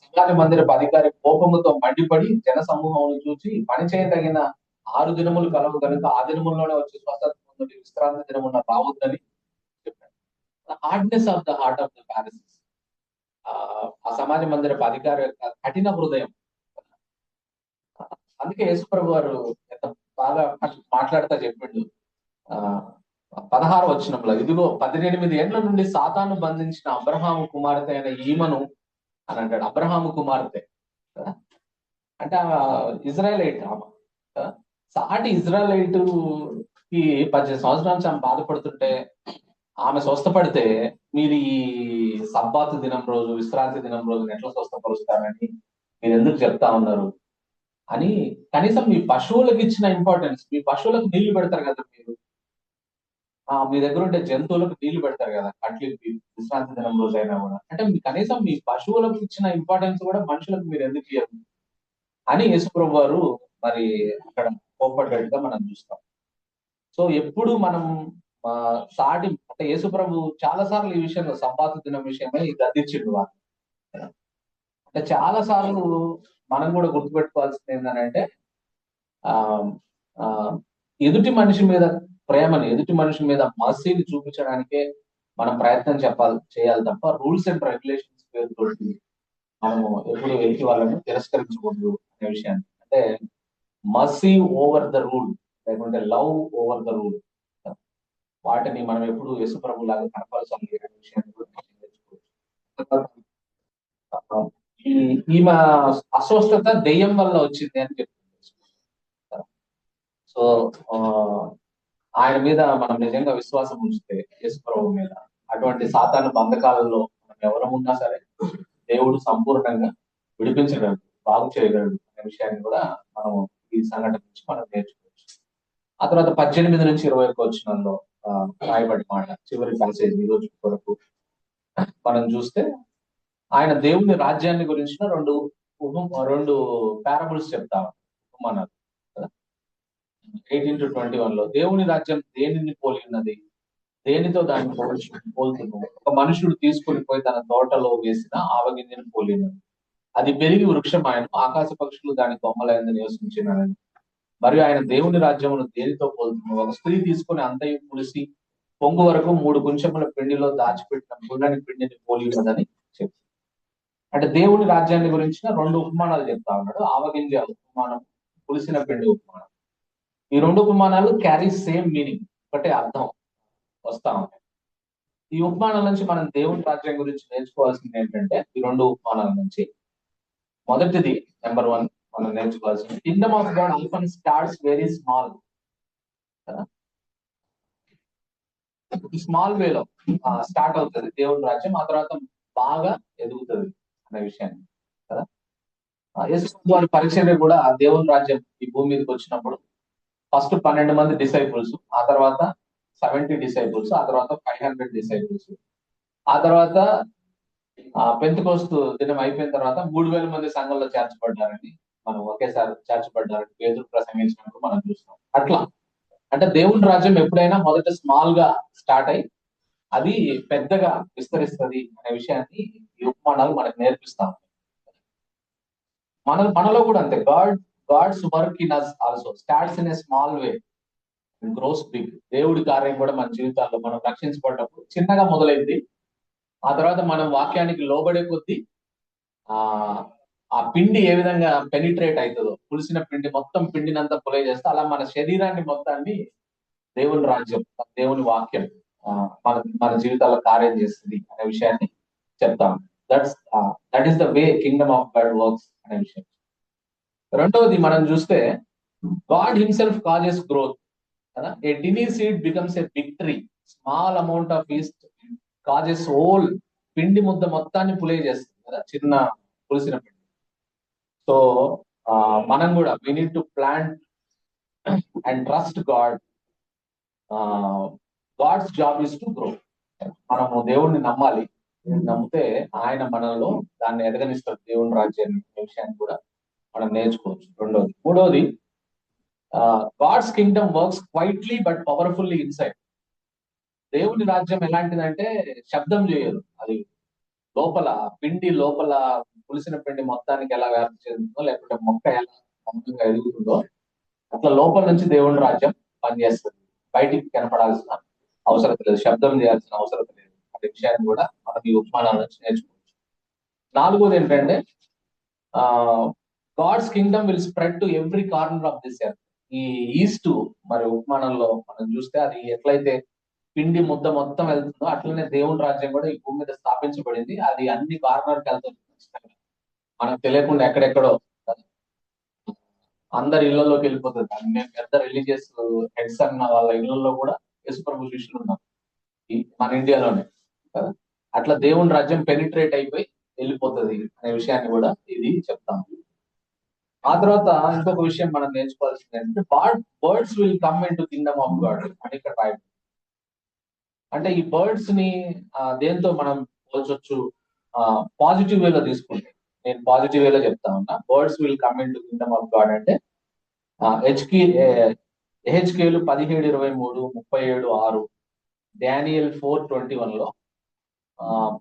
సమాజ మందిరపు అధికారి కోపముతో మండిపడి జన సమూహం చూసి, పని చేయదగిన 6 దినములు కలవు కనుక ఆ దినముల్లోనే వచ్చి స్వస్థత పొందుడి, విశ్రాంతి దినమున రావద్దని చెప్పాడు. Hardness of the heart of the Pharisees, ఆ సమాజ మందిరపు అధికారి యొక్క కఠిన హృదయం. అందుకే యేసుప్రభు వారు ఎంత బాగా మాట్లాడుతూ చెప్పిండు 16వ వచనంలో, ఇదిగో 18 ఏండ్ల నుండి సాతాను బంధించిన అబ్రహాము కుమార్తె అయిన ఈమెను అని అంటాడు. అబ్రహాము కుమార్తె అంటే ఇజ్రాయలైట్ ఆమె. సాటి ఇజ్రాయలైట్ కి 18 సంవత్సరాల నుంచి ఆమె బాధపడుతుంటే, ఆమె స్వస్థపడితే మీరు ఈ సబ్బాతు దినం రోజు, విశ్రాంతి దినం రోజున ఎట్లా స్వస్థపరుస్తారని మీరు ఎందుకు చెప్తా ఉన్నారు అని. కనీసం మీ పశువులకు ఇచ్చిన ఇంపార్టెన్స్, మీ పశువులకు నీళ్లు పెడతారు కదా మీరు, మీ దగ్గర ఉండే జంతువులకు నీళ్లు పెడతారు కదా అట్లకి, విశ్రాంతి దినం రోజు అయినా కూడా. అంటే కనీసం మీ పశువులకు ఇచ్చిన ఇంపార్టెన్స్ కూడా మనుషులకు మీరు ఎందుకు ఇవ్వరు అని యేసుప్రభు వారు మరి అక్కడ కోప్పడ్డట్టుగా మనం చూస్తాం. సో ఎప్పుడు మనం సాటి అంటే యేసుప్రభు చాలా సార్లు ఈ విషయంలో సబ్బాతు దినం విషయమై గద్దించిండు వాళ్ళు. అంటే చాలా సార్లు మనం కూడా గుర్తుపెట్టుకోవాల్సింది ఏంటంటే, ఎదుటి మనిషి మీద ప్రేమని, ఎదుటి మనిషి మీద మర్సీని చూపించడానికే మనం ప్రయత్నం చేయాలి తప్ప రూల్స్ అండ్ రెగ్యులేషన్స్ పేరుతోటి మనము ఎప్పుడు వెలికి వాళ్ళని తిరస్కరించకూడదు అనే విషయాన్ని. అంటే మర్సీ ఓవర్ ద రూల్, లేకుంటే లవ్ ఓవర్ ద రూల్, వాటిని మనం ఎప్పుడు యేసుప్రభు లాగా కనపరచాలి అనే విషయాన్ని కూడా ఈమె అస్వస్థత దెయ్యం వల్ల వచ్చింది అని చెప్తుంది. సో ఆయన మీద మనం నిజంగా విశ్వాసం ఉంచితే, యేసుప్రభు మీద, అటువంటి సాతాను బంధకాలలో మనం ఎవరమున్నా సరే దేవుడు సంపూర్ణంగా విడిపించగలడు, బాగు చేయగలడు అనే విషయాన్ని కూడా మనం ఈ సంఘటన నుంచి మనం నేర్చుకోవచ్చు. ఆ తర్వాత 18 నుంచి 21 వచనంలో రాయబడి మాట, చివరి ప్యాసేజ్ ఈ రోజు వరకు మనం చూస్తే, ఆయన దేవుని రాజ్యాన్ని గురించిన రెండు పారబుల్స్ చెప్తాం, ఉపమానాలు. 18 to 21 లో దేవుని రాజ్యం దేనిని పోలి ఉన్నది, దేనితో దాన్ని పోల్చును. ఒక మనుషుడు తీసుకుని పోయి తన తోటలో వేసిన ఆవగింజను పోలినది. అది పెరిగి వృక్షం ఆయన, ఆకాశ పక్షులు దాని కొమ్మలైంది నివసించినని. మరియు ఆయన దేవుని రాజ్యమును దేనితో పోల్చును, ఒక స్త్రీ తీసుకుని అంతయు పులిసి పొంగు వరకు 3 కుంచెముల పిండిలో దాచిపెట్టిన పుల్లని పిండిని పోలి ఉన్నదని చెప్తారు. అంటే దేవుని రాజ్యాన్ని గురించిన 2 ఉపమానాలు చెప్తా ఉన్నాడు. ఆవగింజ ఉపమానం, పులిసిన పిండి ఉపమానం. ఈ 2 ఉపమానాలు క్యారీ సేమ్ మీనింగ్, ఒకటే అర్థం వస్తా ఉంటాయి. ఈ ఉపమానాల నుంచి మనం దేవుని రాజ్యం గురించి నేర్చుకోవాల్సింది ఏంటంటే, ఈ 2 ఉపమానాల నుంచి మొదటిది నెంబర్ 1 మనం నేర్చుకోవాల్సింది, kingdom of God often starts very small. Small వేలో స్టార్ట్ అవుతుంది దేవుని రాజ్యం, ఆ తర్వాత బాగా ఎదుగుతుంది అనే విషయాన్ని కదా. వారి పరిచర్య కూడా దేవుని రాజ్యం ఈ భూమి మీదకి వచ్చినప్పుడు ఫస్ట్ 12 మంది డిసైపుల్స్, ఆ తర్వాత 70 డిసైపుల్స్, ఆ తర్వాత 500 డిసైపుల్స్, ఆ తర్వాత పెంతెకోస్తు దినం అయిపోయిన తర్వాత 3,000 మంది సంఘంలో చేర్చబడ్డారని, మనం ఒకేసారి చేర్చబడ్డారని పేతురు ప్రసంగించినప్పుడు మనం చూస్తాం. అట్లా అంటే దేవుని రాజ్యం ఎప్పుడైనా మొదట స్మాల్ గా స్టార్ట్ అయి అది పెద్దగా విస్తరిస్తుంది అనే విషయాన్ని ఈ ఉపమానాలు మనకు నేర్పిస్తాం. మనలో కూడా అంతే. God's work in us also starts in a small way and grows big. దేవుడి కార్యం కూడా మన జీవితాల్లో మనం రక్షించబడ్డప్పుడు చిన్నగా మొదలైంది. ఆ తర్వాత మనం వాక్యానికి లోబడే కొద్దీ ఆ ఆ పిండి ఏ విధంగా పెనిట్రేట్ అవుతుందో, పులిసిన పిండి మొత్తం పిండినంతా పులే చేస్తే, అలా మన శరీరాన్ని మొత్తాన్ని దేవుని రాజ్యం, దేవుని వాక్యం మన మన జీవితాల్లో కార్యం చేస్తుంది అనే విషయాన్ని చెప్తాం. That is the way Kingdom of God works అనే విషయం. రెండవది మనం చూస్తే గాడ్ హిమ్సెల్ఫ్ కాజెస్ గ్రోత్ కదా. A tiny seed becomes a big tree, small amount of yeast causes whole. పిండి ముద్ద మొత్తాన్ని పులే చేస్తుంది కదా, చిన్న పులిసిన పిండి. సో మనం కూడా we need to plant and trust God. God's job is to grow. మనము దేవుణ్ణి నమ్మాలి, నమ్మితే ఆయన మనలో దాన్ని ఎదగనిస్తాడు, దేవుని రాజ్యాన్ని. విషయాన్ని కూడా మనం నేర్చుకోవచ్చు. రెండోది. మూడోది, God's kingdom works quietly but powerfully inside. దేవుని రాజ్యం ఎలాంటిదంటే శబ్దం చేయదు. అది లోపల పిండి, లోపల పులిసిన పిండి మొత్తానికి ఎలా వ్యాప్తి చెందుతుందో, లేకపోతే మొక్క ఎలా మందంగా ఎదుగుతుందో, అట్లా లోపల నుంచి దేవుని రాజ్యం పనిచేస్తుంది. బయటికి కనపడాల్సిన అవసరం లేదు, శబ్దం చేయాల్సిన అవసరం లేదు. అనే విషయాన్ని కూడా మనం ఈ ఉపమానాల నుంచి నేర్చుకోవచ్చు. నాలుగోది ఏంటంటే, God's kingdom will spread to every corner of this earth. ఈ ఈస్ట్ మరి ఉపమానంలో మనం చూస్తే అది ఎట్లయితే పిండి ముద్ద మొత్తం వెళ్తుందో, అట్లనే దేవుని రాజ్యం కూడా ఈ భూమి మీద స్థాపించబడింది. అది అన్ని కార్నర్కి వెళ్తుంది. మనకు తెలియకుండా ఎక్కడెక్కడో అందరి ఇళ్లలోకి వెళ్ళిపోతుంది. మేము పెద్ద రిలీజియస్ హెడ్స్ అన్న వాళ్ళ ఇళ్లలో కూడా యేసుప్రభు శిష్యులు ఉన్నారు మన ఇండియాలోనే కదా. అట్లా దేవుని రాజ్యం పెనిట్రేట్ అయిపోయి వెళ్ళిపోతుంది అనే విషయాన్ని కూడా ఇది చెప్తాము. ఆ తర్వాత ఇంకొక విషయం మనం నేర్చుకోవాల్సింది ఏంటంటే, birds will come in to Kingdom of God అని ఇక్కడ రాయడం. అంటే ఈ బర్డ్స్ ని దేంతో మనం పోల్చొచ్చు? పాజిటివ్ వేలో తీసుకుంటే, నేను పాజిటివ్ వేలో చెప్తా ఉన్నా. Birds will come in to Kingdom of God అంటే ఎహెచ్కేలు 17:23, 37:6, డానియల్ 4:21 లో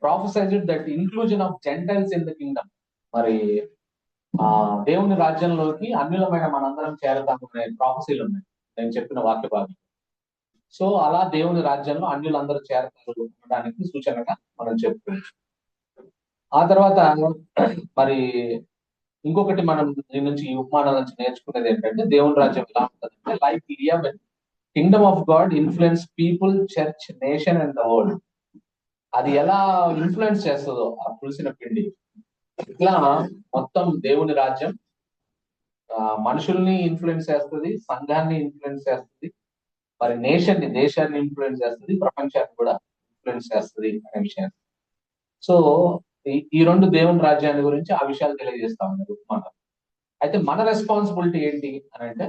prophesied that inclusion of Gentiles in the kingdom. మరి దేవుని రాజ్యంలోకి అన్యులమైన మనందరం చేరతాము అనే ప్రాఫెసీలు ఉన్నాయి నేను చెప్పిన వాక్య భాగం. సో అలా దేవుని రాజ్యంలో అన్యులందరూ చేరతారు అనడానికి సూచనగా మనం చెప్పుకోవచ్చు. ఆ తర్వాత మరి ఇంకొకటి మనం దీని నుంచి ఈ ఉపమానాల నుంచి నేర్చుకునేది ఏంటంటే, దేవుని రాజ్యం ఎలా ఉంటుందంటే, లైక్ లియా kingdom of God influence people, church, nation and the world. అది ఎలా ఇన్ఫ్లుయెన్స్ చేస్తుందో ఆ పులిసిన పిండి, ఇట్లా మొత్తం దేవుని రాజ్యం మనుషుల్ని ఇన్ఫ్లుయెన్స్ చేస్తుంది, సంఘాన్ని ఇన్ఫ్లుయెన్స్ చేస్తుంది, మరి దేశాన్ని ఇన్ఫ్లుయెన్స్ చేస్తుంది, ప్రపంచాన్ని కూడా ఇన్ఫ్లుయెన్స్ చేస్తుంది అనే విషయం. సో ఈ రెండు దేవుని రాజ్యాన్ని గురించి ఆ విషయాలు తెలియజేస్తా ఉన్నారు ఉపమానం. అయితే మన రెస్పాన్సిబిలిటీ ఏంటి అని అంటే,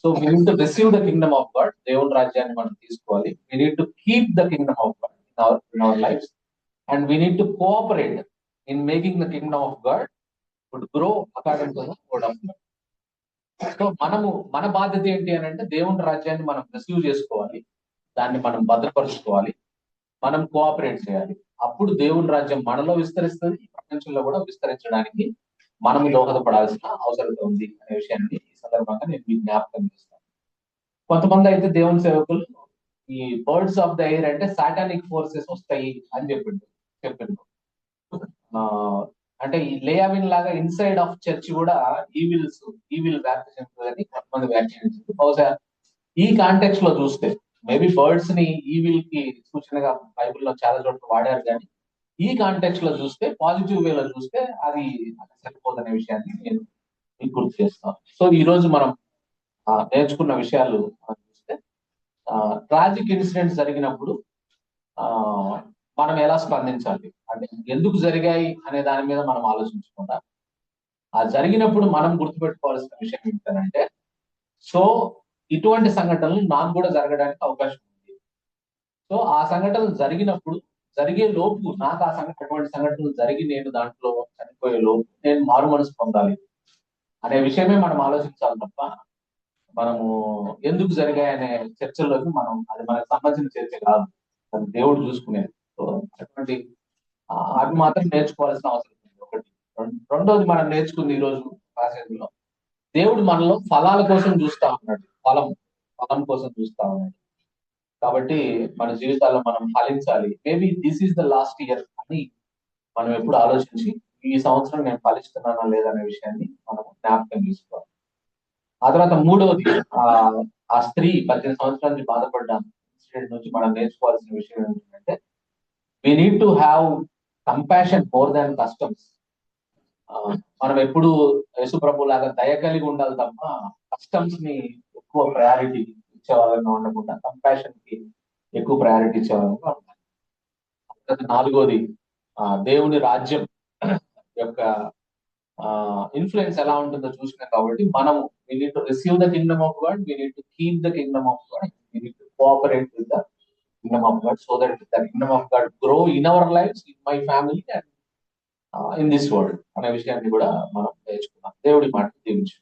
so we need to receive the kingdom of God. దేవుని రాజ్యాన్ని మనం తీసుకోవాలి. We need to keep the kingdom of God in our life and we need to cooperate in making the kingdom of God would grow according to the word of God. So మన బాధ్యత ఏంటి అని అంటే, దేవుని రాజ్యాన్ని మనం receive చేసుకోవాలి, దాన్ని మనం భద్రపరుచుకోవాలి, మనం కోఆపరేట్ చేయాలి. అప్పుడు దేవుని రాజ్యం మనలో విస్తరిస్తుంది, ప్రపంచంలో కూడా విస్తరించడానికి మనం దోహదపడాల్సిన అవసరం ఉంది అనే విషయాన్ని ఈ సందర్భంగా నేను మీకు జ్ఞాపకం చేస్తాను. కొంతమంది అయితే దేవుని సేవకులు ఈ బర్డ్స్ ఆఫ్ ద ఎయిర్ అంటే సాటానిక్ ఫోర్సెస్ వస్తాయి అని చెప్పిండు. అంటే ఈ లేయావిన్ లాగా ఇన్సైడ్ ఆఫ్ చర్చ్ కూడా ఈవిల్ వ్యాప్తి చెందుతుందని కొంతమంది వ్యాఖ్యానించారు. బహుశా ఈ కాంటెక్స్ట్ లో చూస్తే మేబీ బర్డ్స్ ని ఈవిల్ కి సూచనగా బైబిల్లో చాలా చోట్ల వాడారు, కానీ ఈ కాంటెక్స్ట్ లో చూస్తే, పాజిటివ్ వేలో చూస్తే అది సరిపోదనే విషయాన్ని నేను మీకు గుర్తు చేస్తాను. సో ఈ రోజు మనం నేర్చుకున్న విషయాలు చూస్తే, ట్రాజిక్ ఇన్సిడెంట్స్ జరిగినప్పుడు మనం ఎలా స్పందించాలి, అంటే ఎందుకు జరిగాయి అనే దాని మీద మనం ఆలోచించకుండా, ఆ జరిగినప్పుడు మనం గుర్తుపెట్టుకోవాల్సిన విషయం ఏంటంటే, సో ఇటువంటి సంఘటనలు నాకు కూడా జరగడానికి అవకాశం ఉంది. సో ఆ సంఘటనలు జరిగినప్పుడు, జరిగే లోపు నాకు అటువంటి సంఘటనలు జరిగి నేను దాంట్లో చనిపోయే లోపు నేను మారు మనసు పొందాలి అనే విషయమే మనం ఆలోచించాలి తప్ప మనము ఎందుకు జరిగాయనే చర్చల్లోకి అది మనకు సంబంధించిన చర్చ కాదు, అది దేవుడు చూసుకునేది. సో అటువంటి అవి మాత్రం నేర్చుకోవాల్సిన అవసరం ఉంది. ఒకటి. రెండోది మనం నేర్చుకుంది ఈ రోజు పాసేజ్లో, దేవుడు మనలో ఫలాల కోసం చూస్తా ఉన్నాడు. ఫలం కోసం చూస్తా ఉన్నాడు. కాబట్టి మన జీవితాల్లో మనం ఫలించాలి. Maybe this is the last year అని మనం ఎప్పుడు ఆలోచించి ఈ సంవత్సరం నేను ఫలిస్తున్నానా లేదనే విషయాన్ని మనం జ్ఞాపకం చేసుకోవాలి. ఆ తర్వాత మూడవది, ఆ స్త్రీ 18 సంవత్సరాల నుంచి బాధపడ్డ ఇన్సిడెంట్ నుంచి మనం నేర్చుకోవాల్సిన విషయం ఏంటంటే, we need to have compassion more than customs. మనం ఎప్పుడు యేసుప్రభు లాగా దయ కలిగి ఉండాలి తప్ప కస్టమ్స్ ని ఎక్కువ ప్రయారిటీ ఇచ్చేవాళ్ళగా ఉండకుండా కంపాషన్ కి ఎక్కువ ప్రయారిటీ ఇచ్చేవాళ్ళగా ఉండాలి. నాలుగోది, దేవుని రాజ్యం యొక్క ఇన్ఫ్లుయెన్స్ ఎలా ఉంటుందో చూసినాం కాబట్టి మనము we need to receive the kingdom of God, we need to keep the kingdom of God, we need to cooperate with the kingdom of God so that the kingdom of God grow in our lives, in my family and in this world అనే విషయాన్ని కూడా మనం నేర్చుకున్నాం. దేవుడి మాట దీవించు.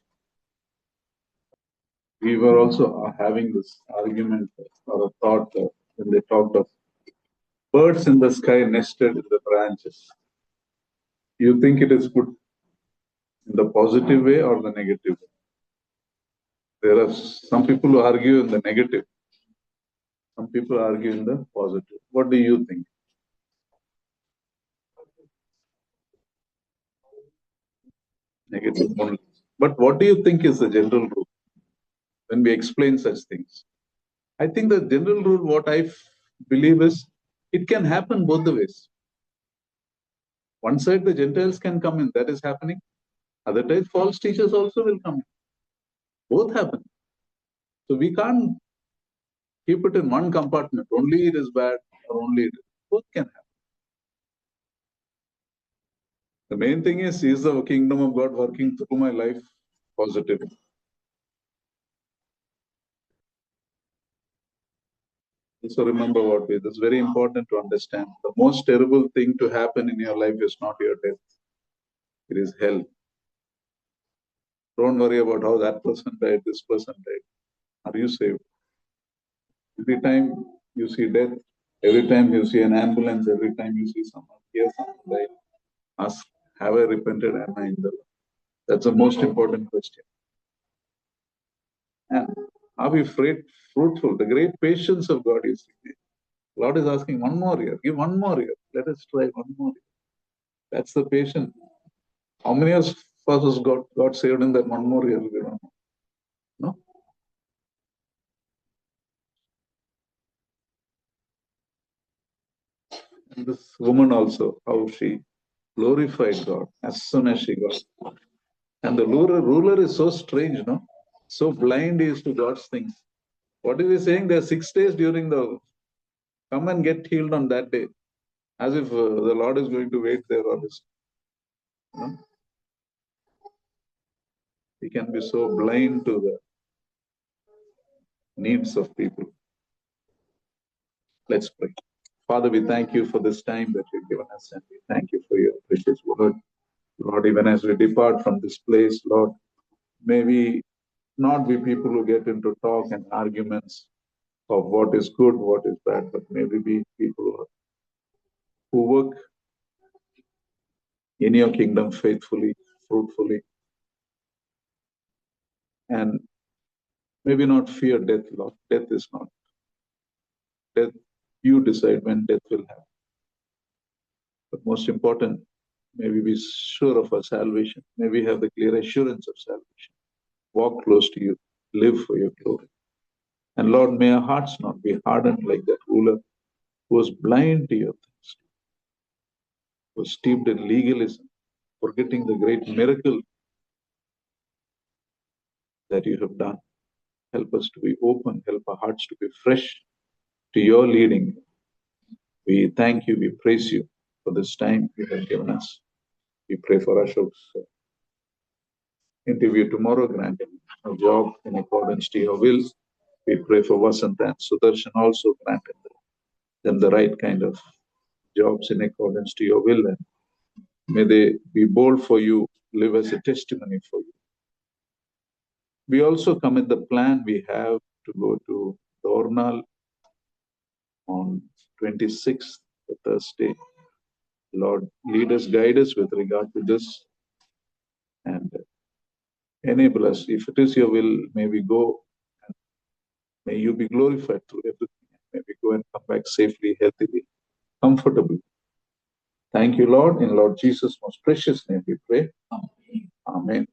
We were also having this argument or a thought when they talked of birds in the sky nested in the branches. You think it is good in the positive way or the negative way? There are some people who argue in the negative. Some people argue in the positive. What do you think? Negative only. But what do you think is the general rule when we explain such things? I think the general rule, what I believe is, it can happen both the ways. One side, the Gentiles can come in, that is happening. Other times, false teachers also will come in. Both happen. So we can't keep it in one compartment. Only it is bad or only it is. Both can happen. The main thing is the kingdom of God working through my life positively? So remember what it is very important to understand. The most terrible thing to happen in your life is not your death. It is hell. Don't worry about how that person died, this person died. Are you saved? Every time you see death, every time you see an ambulance, every time you see someone, hear someone die, ask, have I repented? Am I in the Lord? That's the most important question. And are we fruitful? The great patience of God is here. Lord is asking one more year, give one more year. Let us try one more year. That's the patience. How many of us got saved in that one more year? We don't know. No? And this woman also, how she glorified God as soon as she got. And the ruler is so strange, no? So blind he is to God's things. What is he saying? There are 6 days during the come and get healed on that day. As if the Lord is going to wait there on this. No? He can be so blind to the needs of people. Let's pray. Father, we thank you for this time that you've given us, and we thank you for your precious word. Lord, even as we depart from this place, Lord, may we not be people who get into talk and arguments of what is good, what is bad, but may we be people who work in your kingdom faithfully, fruitfully, and maybe not fear death, Lord. Death is not. Death, you decide when death will happen. But most important, may we be sure of our salvation. May we have the clear assurance of salvation. Walk close to you. Live for your glory. And Lord, may our hearts not be hardened like that ruler who was blind to your things, was steeped in legalism, forgetting the great miracle that you have done. Help us to be open. Help our hearts to be fresh to your leading. We thank you. We praise you for this time you have given us. We pray for Ashok's interview tomorrow, grant him a job in accordance to your will. We pray for Vasant and Sudarshan also, grant him them the right kind of jobs in accordance to your will, and may they be bold for you, live as a testimony for you. We also commit the plan we have to go to Dornal on 26th, the Thursday. Lord, lead us, guide us with regard to this, and enable us. If it is your will, may we go, and may you be glorified through everything. May we go and come back safely, healthily, comfortably. Thank you, Lord. In Lord Jesus' most precious name we pray. Amen.